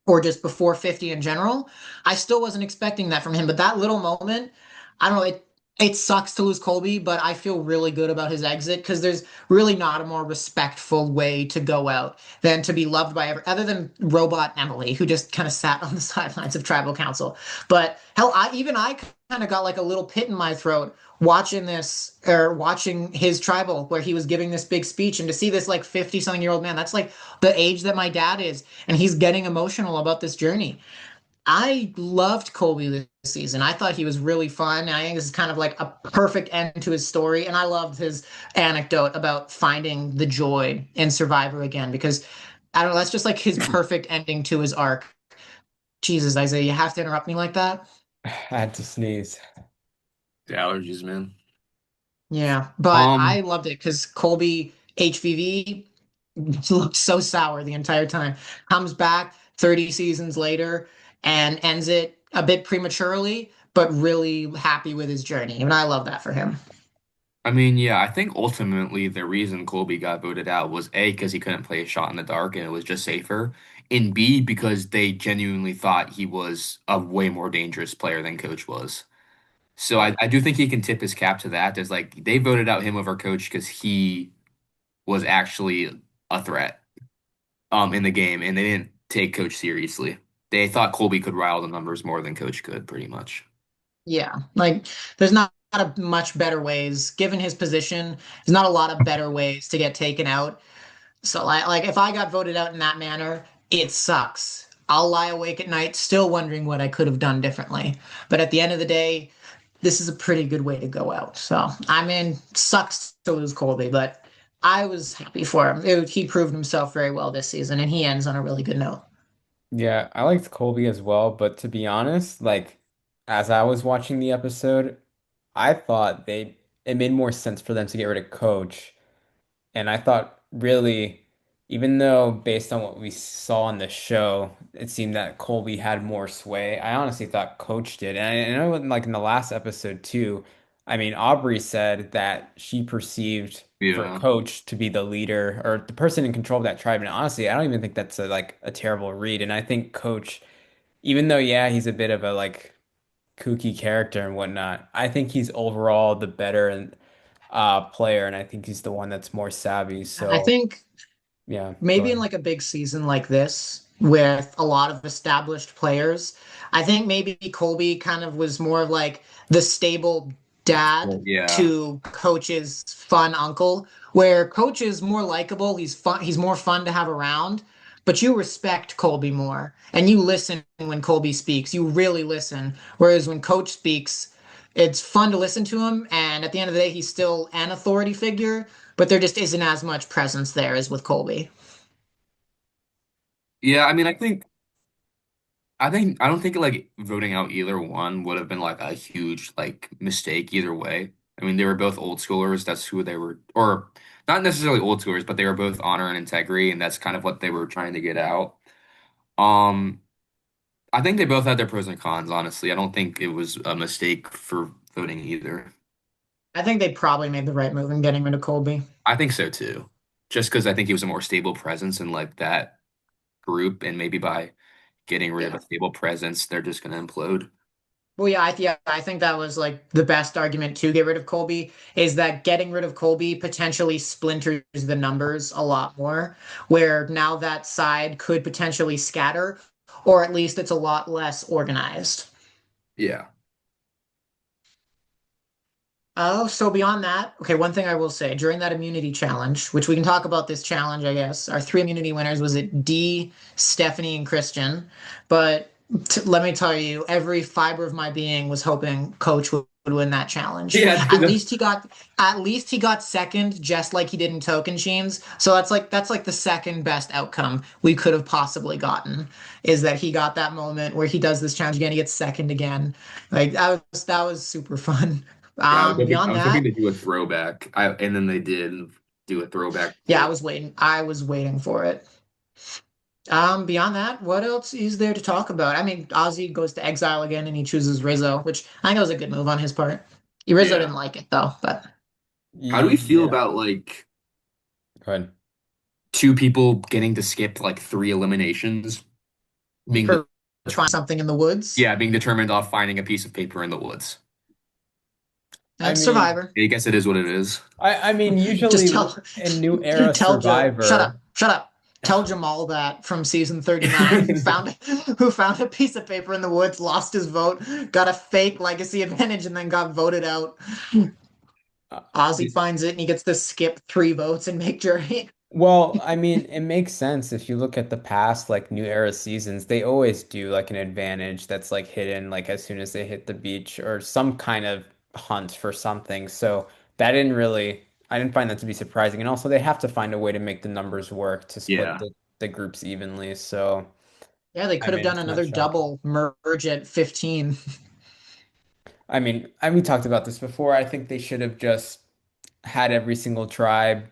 or just before 50 in general, I still wasn't expecting that from him. But that little moment, I don't know, it sucks to lose Colby, but I feel really good about his exit because there's really not a more respectful way to go out than to be loved by other than Robot Emily, who just kind of sat on the sidelines of Tribal Council. But hell, I kind of got like a little pit in my throat watching this or watching his tribal where he was giving this big speech and to see this like 50 something year old man, that's like the age that my dad is, and he's getting emotional about this journey. I loved Colby this season. I thought he was really fun. I think this is kind of like a perfect end to his story. And I loved his anecdote about finding the joy in Survivor again because I don't know, that's just like his perfect ending to his arc. Jesus, Isaiah, you have to interrupt me like that? I had to sneeze. The allergies, man. Yeah, but I Um, loved it because Colby HVV looked so sour the entire time. Comes back 30 seasons later and ends it a bit prematurely, but really happy with his journey. And I love that for him. I mean, yeah, I think ultimately the reason Colby got voted out was A, because he couldn't play a shot in the dark and it was just safer, and B, because they genuinely thought he was a way more dangerous player than Coach was. So I do think he can tip his cap to that. There's like they voted out him over Coach because he was actually a threat in the game, and they didn't take Coach seriously. They thought Colby could rile the numbers more than Coach could, pretty much. Yeah, like there's not a much better ways, given his position, there's not a lot of better ways to get taken out. So like if I got voted out in that manner, it sucks. I'll lie awake at night still wondering what I could have done differently. But at the end of the day, this is a pretty good way to go out. So I mean, sucks to lose Colby, but I was happy for him. He proved himself very well this season, and he ends on a really good note. Yeah, I liked Colby as well, but to be honest, like as I was watching the episode, I thought it made more sense for them to get rid of Coach. And I thought really, even though based on what we saw on the show, it seemed that Colby had more sway, I honestly thought Coach did. And I know like in the last episode too, I mean, Aubrey said that she perceived for Yeah. Coach to be the leader or the person in control of that tribe. And honestly, I don't even think that's like a terrible read. And I think Coach, even though, yeah, he's a bit of a like kooky character and whatnot, I think he's overall the better and player, and I think he's the one that's more savvy. I So think yeah, go maybe in ahead. like a big season like this with a lot of established players, I think maybe Colby kind of was more of like the stable dad Well, yeah. to Coach's fun uncle, where Coach is more likable, he's fun, he's more fun to have around, but you respect Colby more and you listen when Colby speaks. You really listen. Whereas when Coach speaks, it's fun to listen to him, and at the end of the day, he's still an authority figure, but there just isn't as much presence there as with Colby. Yeah, I mean, I don't think like voting out either one would have been like a huge like mistake either way. I mean, they were both old schoolers. That's who they were, or not necessarily old schoolers, but they were both honor and integrity, and that's kind of what they were trying to get out. Um, I think they both had their pros and cons, honestly. I don't think it was a mistake for voting either. I think they probably made the right move in getting rid of Colby. I think so too. Just because I think he was a more stable presence in like that group, and maybe by getting rid of a Yeah. stable presence, they're just gonna implode. Well, yeah, I think that was like the best argument to get rid of Colby is that getting rid of Colby potentially splinters the numbers a lot more, where now that side could potentially scatter, or at least it's a lot less organized. Yeah. Oh, so beyond that, okay, one thing I will say during that immunity challenge, which we can talk about this challenge, I guess, our three immunity winners was it D, Stephanie, and Christian. But let me tell you, every fiber of my being was hoping Coach would win that challenge. Yeah, At least he got second, just like he did in Token Sheens. So that's like the second best outcome we could have possibly gotten, is that he got that moment where he does this challenge again, he gets second again. Like that was super fun. Yeah, I Beyond was hoping that, to do a throwback. And then they did do a throwback yeah, to I was waiting for it. Beyond that, what else is there to talk about? I mean, Ozzy goes to exile again and he chooses Rizzo, which I think was a good move on his part. Rizzo yeah. didn't like it though, but How do we feel Yeah, about like go ahead. two people getting to skip like three eliminations being for trying something in the woods. being determined off finding a piece of paper in the woods? I That's mean, Survivor. I guess it is what it is. I mean, Just usually tell in New Era tell Joe, shut Survivor, up, shut up. Tell Jamal that from season 39, who found a piece of paper in the woods, lost his vote, got a fake legacy advantage, and then got voted out. uh, Ozzy finds it and he gets to skip 3 votes and make jury. well, I mean, it makes sense if you look at the past, like New Era seasons, they always do like an advantage that's like hidden, like as soon as they hit the beach or some kind of hunt for something. So that didn't really, I didn't find that to be surprising. And also, they have to find a way to make the numbers work to split Yeah. the groups evenly. So, Yeah, they I could have mean, done it's not another shocking. double merge at 15. We talked about this before. I think they should have just had every single tribe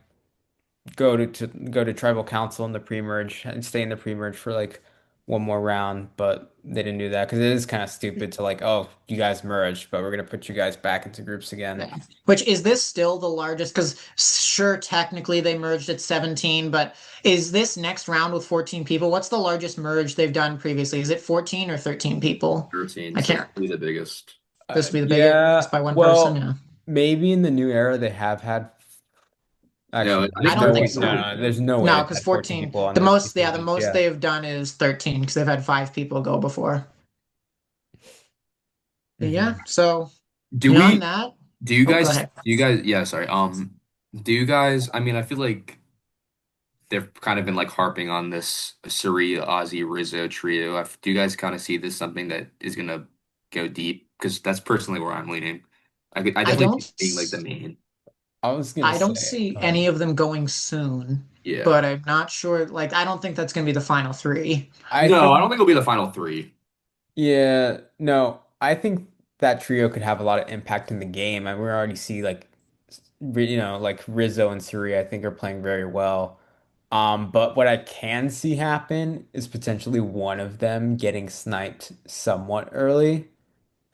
go to tribal council in the pre-merge and stay in the pre-merge for like one more round, but they didn't do that because it is kind of stupid to like, oh, you guys merged, but we're gonna put you guys back into groups again. Yeah. Which is this still the largest? Because sure, technically they merged at 17, but is this next round with 14 people? What's the largest merge they've done previously? Is it 14 or 13 people? 13, I so can't. probably the biggest. This would be the biggest Yeah, by one person. well, Yeah. maybe in the new era they have had. No, Actually, I I there's think don't no think way. 13 No, was so. it. no, Yeah. there's no way No, they've because had 14 14, people on this two the stages. most Yeah. they've done is 13 because they've had 5 people go before. But yeah, Hmm. so Do beyond we, that, do you oh, go guys, ahead. yeah, sorry. Do you guys, I mean, I feel like they've kind of been like harping on this Cirie, Ozzy, Rizzo trio. Do you guys kind of see this something that is gonna go deep? Because that's personally where I'm leaning. I I definitely don't. see it being like the main. I was gonna I don't say, see go ahead. any of them going soon, Yeah. but I'm not sure. Like, I don't think that's going to be the final three. I No, I think don't think it'll be the final three. Yeah, no, I think that trio could have a lot of impact in the game. And we already see like like Rizzo and Cirie, I think are playing very well. But what I can see happen is potentially one of them getting sniped somewhat early,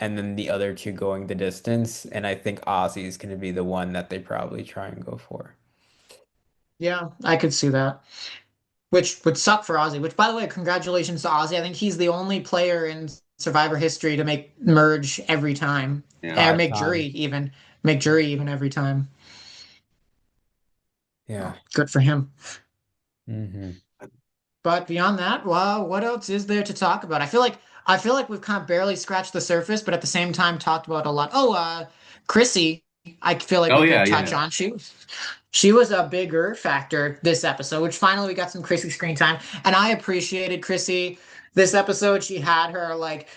and then the other two going the distance. And I think Ozzy is going to be the one that they probably try and go for. Yeah, I could see that. Which would suck for Ozzy. Which, by the way, congratulations to Ozzy. I think he's the only player in Survivor history to make merge every time, Yeah. or Five make jury times. even, make jury even every time. Yeah. Oh, good for him. Hmm. But beyond that, well, what else is there to talk about? I feel like we've kind of barely scratched the surface, but at the same time talked about a lot. Oh, Chrissy, I feel like Oh we yeah, could touch yeah. on. She was a bigger factor this episode, which finally we got some Chrissy screen time, and I appreciated Chrissy this episode. She had her like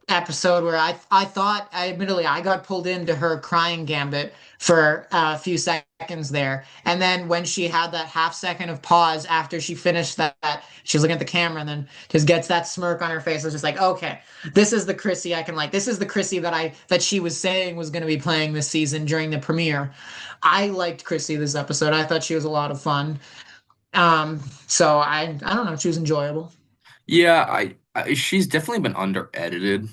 episode where I thought I admittedly I got pulled into her crying gambit for a few seconds there, and then when she had that half second of pause after she finished that, she was looking at the camera and then just gets that smirk on her face. I was just like, okay, this is the Chrissy I can like. This is the Chrissy that she was saying was going to be playing this season during the premiere. I liked Chrissy this episode. I thought she was a lot of fun. So I don't know, she was enjoyable. Yeah, she's definitely been under edited.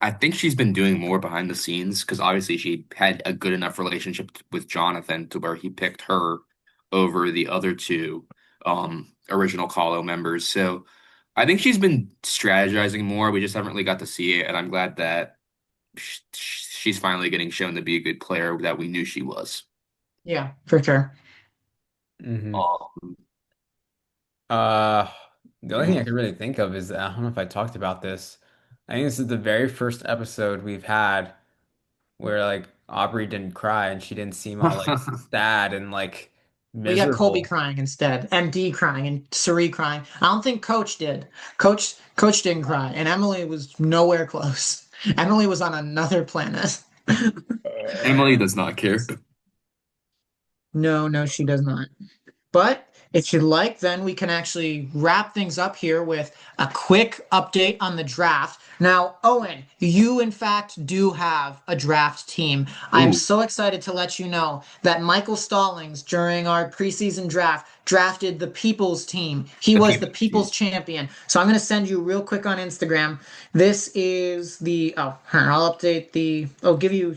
I think she's been doing more behind the scenes because obviously she had a good enough relationship with Jonathan to where he picked her over the other two original Colo members. So I think she's been strategizing more. We just haven't really got to see it, and I'm glad that she's finally getting shown to be a good player that we knew she was. Yeah, for sure. Hmm. Um, Uh, the only thing yeah. I can really think of is I don't know if I talked about this. I think this is the very first episode we've had where like Aubrey didn't cry and she didn't seem all like sad and like We got Colby miserable. crying instead, MD crying, and Cirie crying. I don't think Coach did. Coach didn't cry, and Emily was nowhere close. Emily was on another planet. Emily does not care. No, no, she does not. But if you'd like, then we can actually wrap things up here with a quick update on the draft. Now, Owen, you in fact do have a draft team. I am Ooh, so excited to let you know that Michael Stallings, during our preseason draft, drafted the People's team. He the was the people's People's team. champion. So I'm going to send you real quick on Instagram. This is I'll update give you,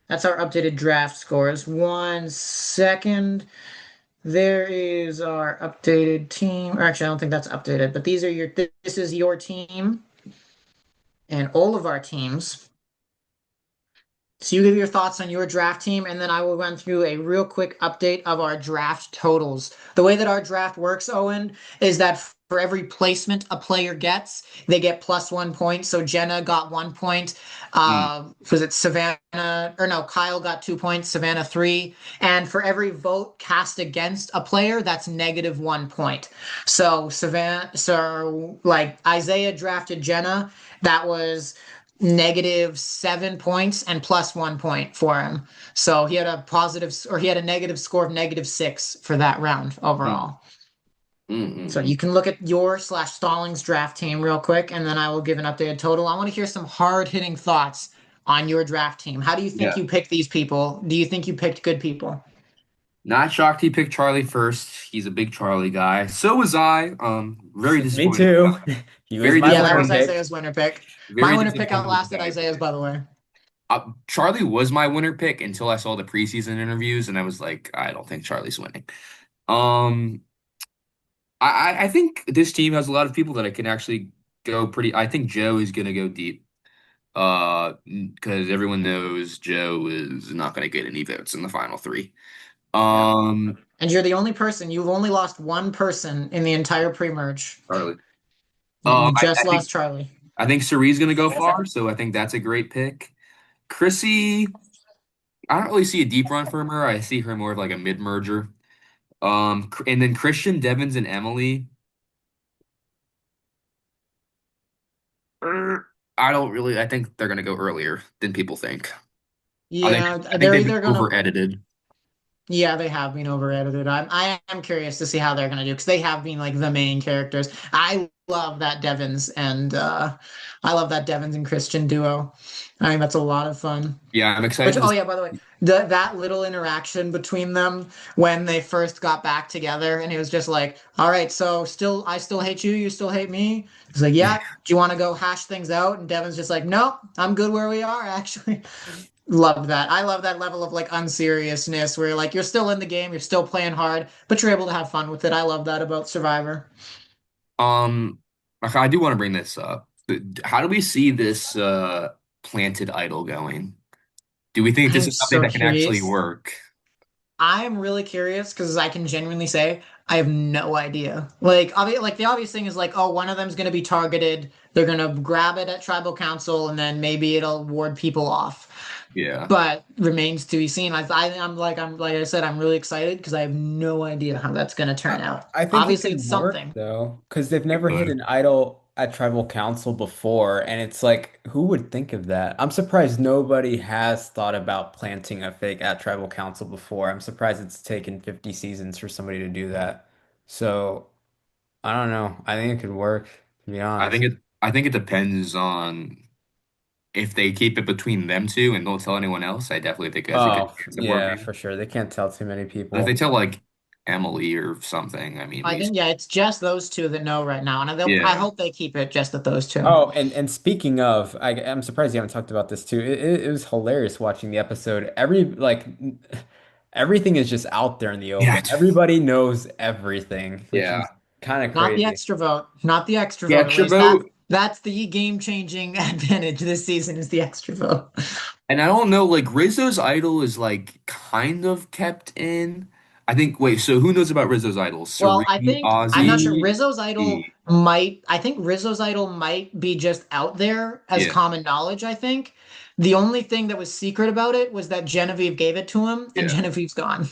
that's our updated draft scores. 1 second. There is our updated team. Or actually, I don't think that's updated, but this is your team and all of our teams. So you give your thoughts on your draft team, and then I will run through a real quick update of our draft totals. The way that our draft works, Owen, is that for every placement a player gets, they get plus 1 point. So Jenna got 1 point. Mm, Was it Savannah? Or no, Kyle got 2 points, Savannah three. And for every vote cast against a player, that's negative 1 point. So like Isaiah drafted Jenna, that was -7 points and plus 1 point for him. So he had a positive, or he had a negative score of -6 for that round mm, overall. So mm. you can look at your slash Stallings draft team real quick, and then I will give an updated total. I want to hear some hard hitting thoughts on your draft team. How do you think Yeah. you picked these people? Do you think you picked good people? Not shocked he picked Charlie first. He's a big Charlie guy. So was I. Very Me disappointed. too. He was Very my Yeah, that winner was disappointed. pick. Isaiah's winner pick. My Very winner pick disappointed with outlasted that. Isaiah's, by the way. Charlie was my winner pick until I saw the preseason interviews, and I was like, I don't think Charlie's winning. Um, I think this team has a lot of people that I can actually go pretty. I think Joe is gonna go deep. Because everyone knows Joe is not gonna get any votes in the final three. Yeah. Um, And you're the only person, you've only lost one person in the entire pre-merge. Charlie. Yeah, you I just think lost Charlie. Cirie's gonna go far, so I think that's a great pick. Chrissy, I don't really see a deep run from her. I see her more of like a mid-merger. And then Christian, Devins, and Emily. I don't really. I think they're gonna go earlier than people think. Yeah, I think they're they've been either gonna. over edited. Yeah, they have been over edited. I am curious to see how they're gonna do because they have been like the main characters. I love that Devins and Christian duo. I think that's a lot of fun. Yeah, I'm Which, excited oh to. yeah, by the way, that little interaction between them when they first got back together, and it was just like, all right, so I still hate you, you still hate me. It's like, yeah, do you want to go hash things out? And Devin's just like, no, I'm good where we are, actually. Love that. I love that level of like unseriousness where like you're still in the game, you're still playing hard, but you're able to have fun with it. I love that about Survivor. Um, okay, I do want to bring this up. How do we see this planted idol going? Do we think this I'm is something so that can actually curious. work? I am really curious because I can genuinely say I have no idea. Like the obvious thing is like, oh, one of them's going to be targeted. They're going to grab it at tribal council, and then maybe it'll ward people off. Yeah. But remains to be seen. I'm like I said, I'm really excited because I have no idea how that's going to I, turn out. I think it Obviously, could it's work something. though, because they've It never hit could. an idol at tribal council before, and it's like, who would think of that? I'm surprised nobody has thought about planting a fake at tribal council before. I'm surprised it's taken 50 seasons for somebody to do that. So I don't know. I think it could work, to be honest. I think it depends on if they keep it between them two and don't tell anyone else. I definitely think it has a good Oh, chance of yeah, working. for sure. They can't tell too many But if they people. tell like Emily or something, I mean, I think yeah, it's just those two that know right now, and I yeah, hope they keep it just at those two. Oh, and speaking of, I'm surprised you haven't talked about this too. It was hilarious watching the episode. Everything is just out there in the yeah, open. Everybody knows everything, which yeah. is kind of Not the crazy. extra vote. Not the extra The vote, at extra least. vote, That's the game-changing advantage this season is the extra vote. and I don't know, like Rizzo's idol is like kind of kept in. I think. Wait, so who knows about Rizzo's idol? Well, Cirie, I'm not sure. Ozzy. I think Rizzo's idol might be just out there as Yeah, common knowledge, I think. The only thing that was secret about it was that Genevieve gave it to him, and yeah. Genevieve's gone.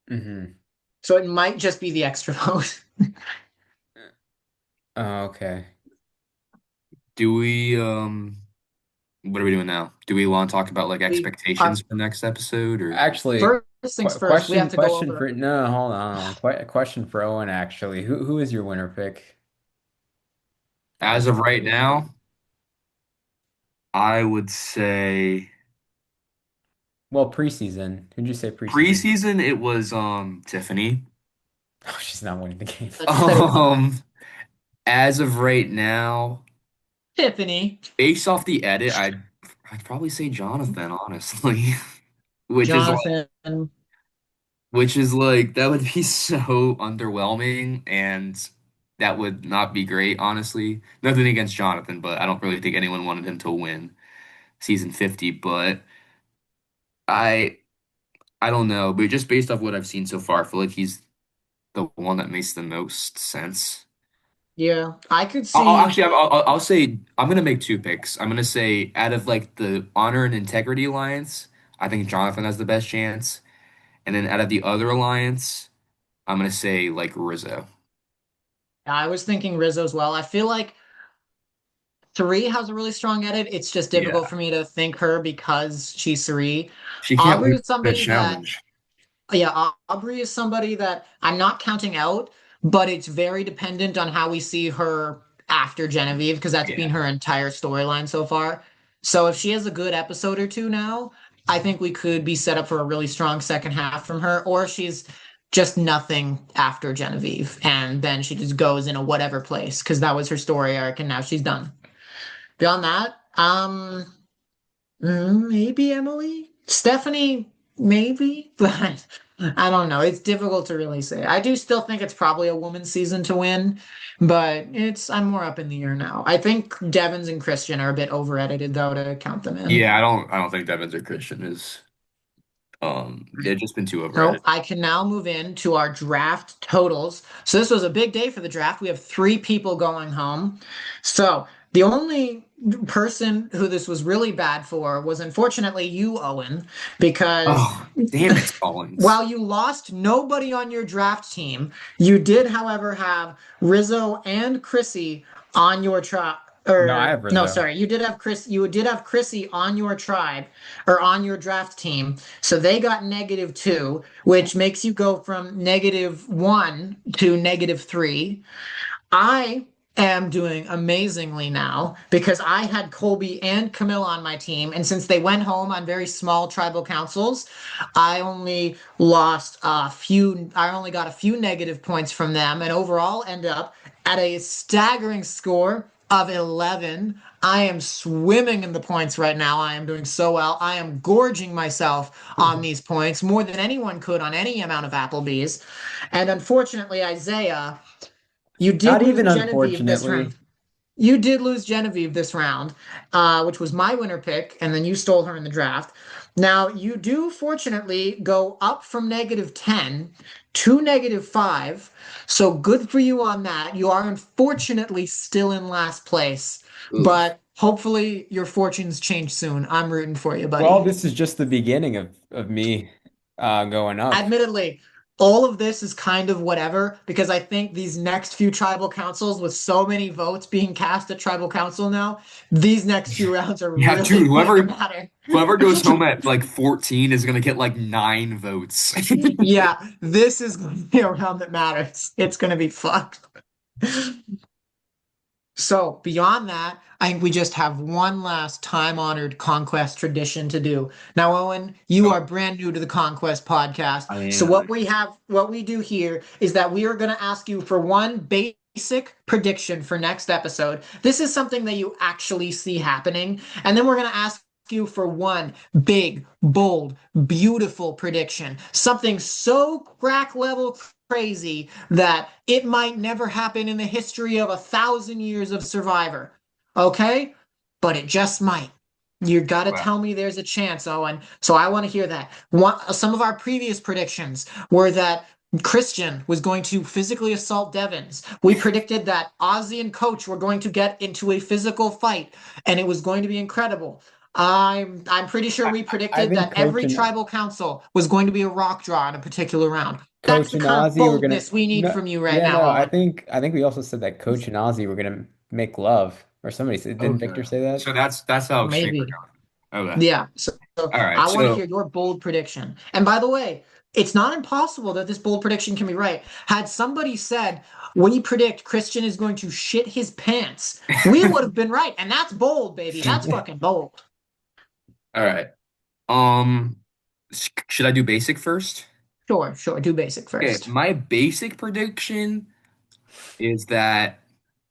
Hmm. So it might just be the extra vote. Oh, okay. Do we what are we doing now? Do we want to talk about like We are expectations for next episode or Actually, first things first, we have to go question over. for no, hold on. Question for Owen actually. Who is your winner pick as as of of right late? now, I would say Well, preseason. Who'd you say preseason? preseason it was Tiffany. Oh, she's not winning the game. That's fair. Um as of right now, Tiffany, based off the edit, I'd probably say Jonathan, honestly. Which is Jonathan. that would be so underwhelming and that would not be great, honestly. Nothing against Jonathan, but I don't really think anyone wanted him to win. season 50, but I I don't know, but just based off what I've seen so far, I feel like he's the one that makes the most sense. Yeah, I could I'll see. actually I'll say I'm gonna make two picks. I'm gonna say out of like the Honor and Integrity Alliance, I think Jonathan has the best chance, and then out of the other alliance, I'm gonna say like Rizzo. I was thinking Rizzo as well. I feel like Cirie has a really strong edit. It's just difficult Yeah, for me to think her because she's Cirie. she can't Aubrey wait is for the somebody that challenge. Yeah, Aubrey is somebody that I'm not counting out, but it's very dependent on how we see her after Genevieve, because that's been Yeah, her entire storyline so far. So if she has a good episode or two now, I think we could be set up for a really strong second half from her, or she's just nothing after Genevieve, and then she just goes in a whatever place, because that was her story arc, and now she's done. Beyond that, maybe Emily. Stephanie, maybe, but I don't know. It's difficult to really say. I do still think it's probably a woman's season to win, but I'm more up in the air now. I think Devins and Christian are a bit over edited though to count them in. yeah. I don't think Devins or Christian is. They've just been too So overrated. I can now move into our draft totals. So this was a big day for the draft. We have three people going home. So the only person who this was really bad for was unfortunately you, Owen, because Oh, damn it, Stallings. while you lost nobody on your draft team, you did, however, have Rizzo and Chrissy on your tribe. No, I Or have no, Rizzo. sorry, you did have Chris. You did have Chrissy on your tribe or on your draft team, so they got -2, which makes you go from -1 to -3. I am doing amazingly now because I had Colby and Kamilla on my team, and since they went home on very small tribal councils, I only lost a few. I only got a few negative points from them, and overall end up at a staggering score of 11. I am swimming in the points right now. I am doing so well. I am gorging myself on these points more than anyone could on any amount of Applebee's. And unfortunately, Isaiah, you did Not lose even Genevieve this round. unfortunately. You did lose Genevieve this round, which was my winner pick, and then you stole her in the draft. Now, you do fortunately go up from -10 to -5. So good for you on that. You are unfortunately still in last place, Oof. but hopefully your fortunes change soon. I'm rooting for you, Well, buddy. this is just the beginning of me going up. Admittedly, all of this is kind of whatever because I think these next few tribal councils, with so many votes being cast at tribal council now, these next few rounds are Yeah, really dude, going to matter. whoever goes home at like 14 is gonna get like 9 votes. Yeah, this is going to be a round that matters. It's going to be fucked. So, beyond that, I think we just have one last time-honored conquest tradition to do. Now, Owen, you Oh, are brand new to the Conquest podcast. I So am. what we do here is that we are going to ask you for one basic prediction for next episode. This is something that you actually see happening, and then we're going to ask you for one big, bold, beautiful prediction. Something so crack level crazy that it might never happen in the history of 1,000 years of Survivor. Okay? But it just might. You got to Wow. tell me there's a chance, Owen. So I want to hear that. Some of our previous predictions were that Christian was going to physically assault Devins. We predicted that Ozzy and Coach were going to get into a physical fight, and it was going to be incredible. I'm pretty sure we I predicted think that every tribal council was going to be a rock draw in a particular round. That's Coach the and kind of Ozzy were gonna boldness we need no from you right yeah, now, no, Owen. I think we also said that Coach and Ozzy were gonna make love. Or somebody said, didn't Okay. Victor say that? So that's how extreme we're Maybe. going. Okay. Yeah. So All right. I want to So hear your bold prediction. And by the way, it's not impossible that this bold prediction can be right. Had somebody said, we predict Christian is going to shit his pants, we would have been right. And that's bold, baby. That's fucking bold. all right. Um, should I do basic first? Sure, sure. Do basic Okay, first. my basic prediction is that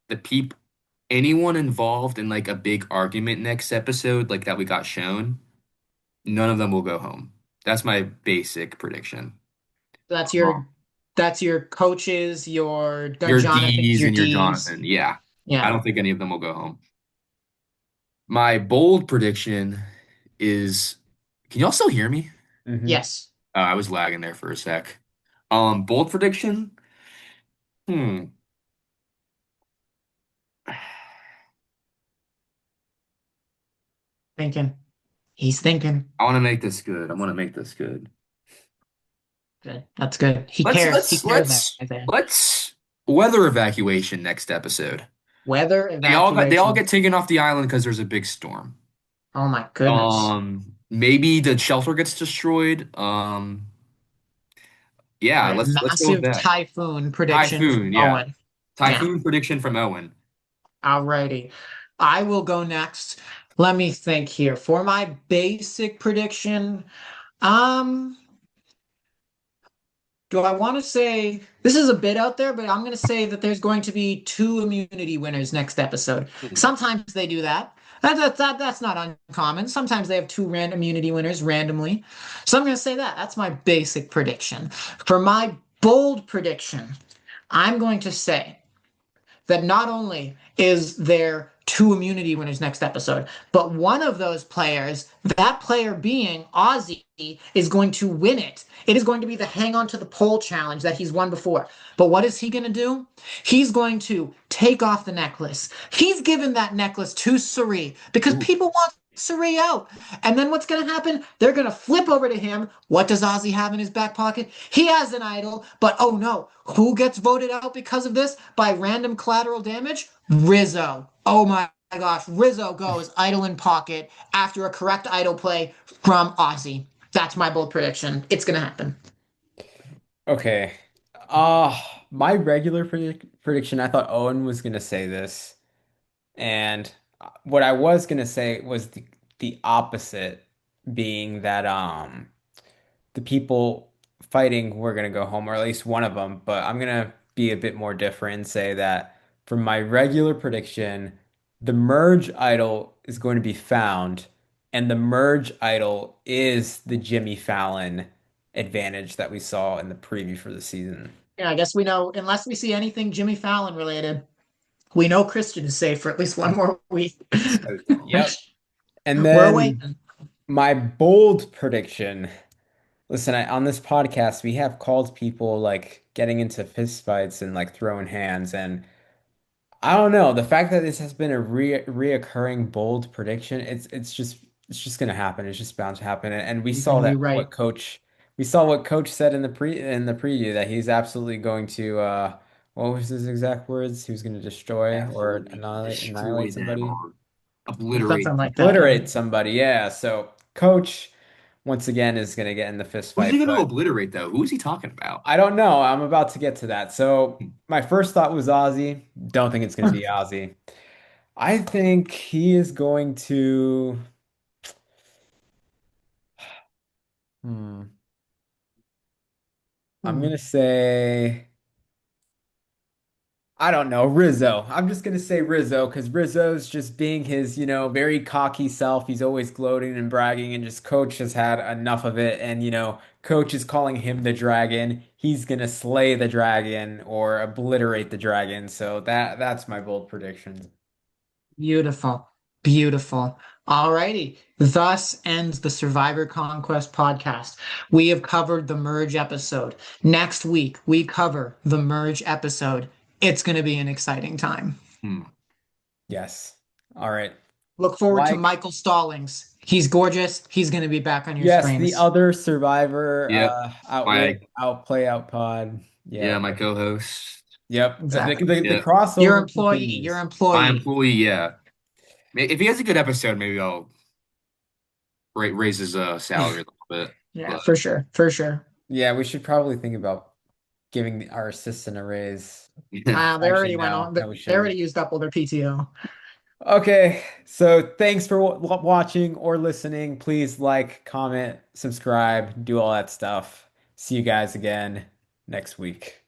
the peop anyone involved in like a big argument next episode, like that we got shown, none of them will go home. That's my basic prediction. That's Um, your coaches, your your Jonathans, D's your and your D's. Jonathan, yeah. I Yeah. don't think any of them will go home. My bold prediction is, can y'all still hear me? Hmm. Yes. I was lagging there for a sec. Bold prediction? Hmm. Thinking. He's thinking. I want to make this good. I want to make this good. Good. That's good. He Let's cares. He let's cares, let's Isaiah. let's weather evacuation next episode. Weather They all evacuation. get taken off the island because there's a big storm. Oh my goodness. Maybe the shelter gets destroyed. All Yeah, right. let's go with Massive that. typhoon prediction from Typhoon, yeah. Owen. Yeah. Typhoon prediction from Owen. Alrighty. I will go next. Let me think here. For my basic prediction, um, do I want to say this is a bit out there, but I'm going to say that there's going to be two immunity winners next episode. Hmm. Sometimes they do that. That's not uncommon. Sometimes they have two random immunity winners randomly. So I'm going to say that. That's my basic prediction. For my bold prediction, I'm going to say that not only is there two immunity winners next episode, but one of those players, that player being Ozzy, is going to win it. It is going to be the hang on to the pole challenge that he's won before. But what is he going to do? He's going to take off the necklace. He's given that necklace to Cirie because Ooh. people want Cirie out. And then what's going to happen? They're going to flip over to him. What does Ozzy have in his back pocket? He has an idol, but oh no, who gets voted out because of this by random collateral damage? Rizo. Oh my gosh, Rizo goes idle in pocket after a correct idle play from Ozzy. That's my bold prediction. It's going to happen. Okay. My regular prediction, I thought Owen was gonna say this, and what I was gonna say was the opposite, being that the people fighting were gonna go home, or at least one of them. But I'm gonna be a bit more different and say that for my regular prediction, the merge idol is going to be found, and the merge idol is the Jimmy Fallon advantage that we saw in the preview for the season. Yeah, I guess we know, unless we see anything Jimmy Fallon related, we know Christian is safe for at least one more week. So, yep. And We're then waiting. my bold prediction. Listen, on this podcast, we have called people like getting into fistfights and like throwing hands, and I don't know. The fact that this has been a reoccurring bold prediction, it's just gonna happen. It's just bound to happen. And we You're saw gonna be that right. what coach said in the preview that he's absolutely going to what was his exact words? He was going to destroy or Absolutely annihilate destroy them somebody. or obliterate Something like them. that. Yeah. Obliterate somebody, yeah. So coach once again is going to get in the fist Who's he fight, going to but obliterate though? Who is he talking about? I don't know. I'm about to get to that. So my first thought was Ozzy. Don't think it's going to be Ozzy. I think he is going to. Hmm. I'm Hmm. gonna say I don't know, Rizzo. I'm just gonna say Rizzo because Rizzo's just being his, very cocky self. He's always gloating and bragging, and just coach has had enough of it. And coach is calling him the dragon. He's gonna slay the dragon or obliterate the dragon. So that's my bold prediction. Beautiful. Beautiful. Alrighty. Thus ends the Survivor Conquest podcast. We have covered the merge episode. Next week, we cover the merge episode. It's going to be an exciting time. Hmm. Yes. All right. Look forward to Like, Michael Stallings. He's gorgeous. He's going to be back on your yes, the screens. other Survivor Yep. outlet My outplay out pod. yeah, Yeah. my co-host. Yep. The, Exactly. the, the Yeah. Your crossover employee. Your continues. My employee. employee, yeah. If he has a good episode, maybe I'll raise his salary a little bit. Yeah, But for sure. For sure. Yeah, we should probably think about giving our assistant a raise. yeah. They Actually, already went on. no, no, we They already shouldn't. used up all their PTO. Okay, so thanks for watching or listening. Please like, comment, subscribe, do all that stuff. See you guys again next week.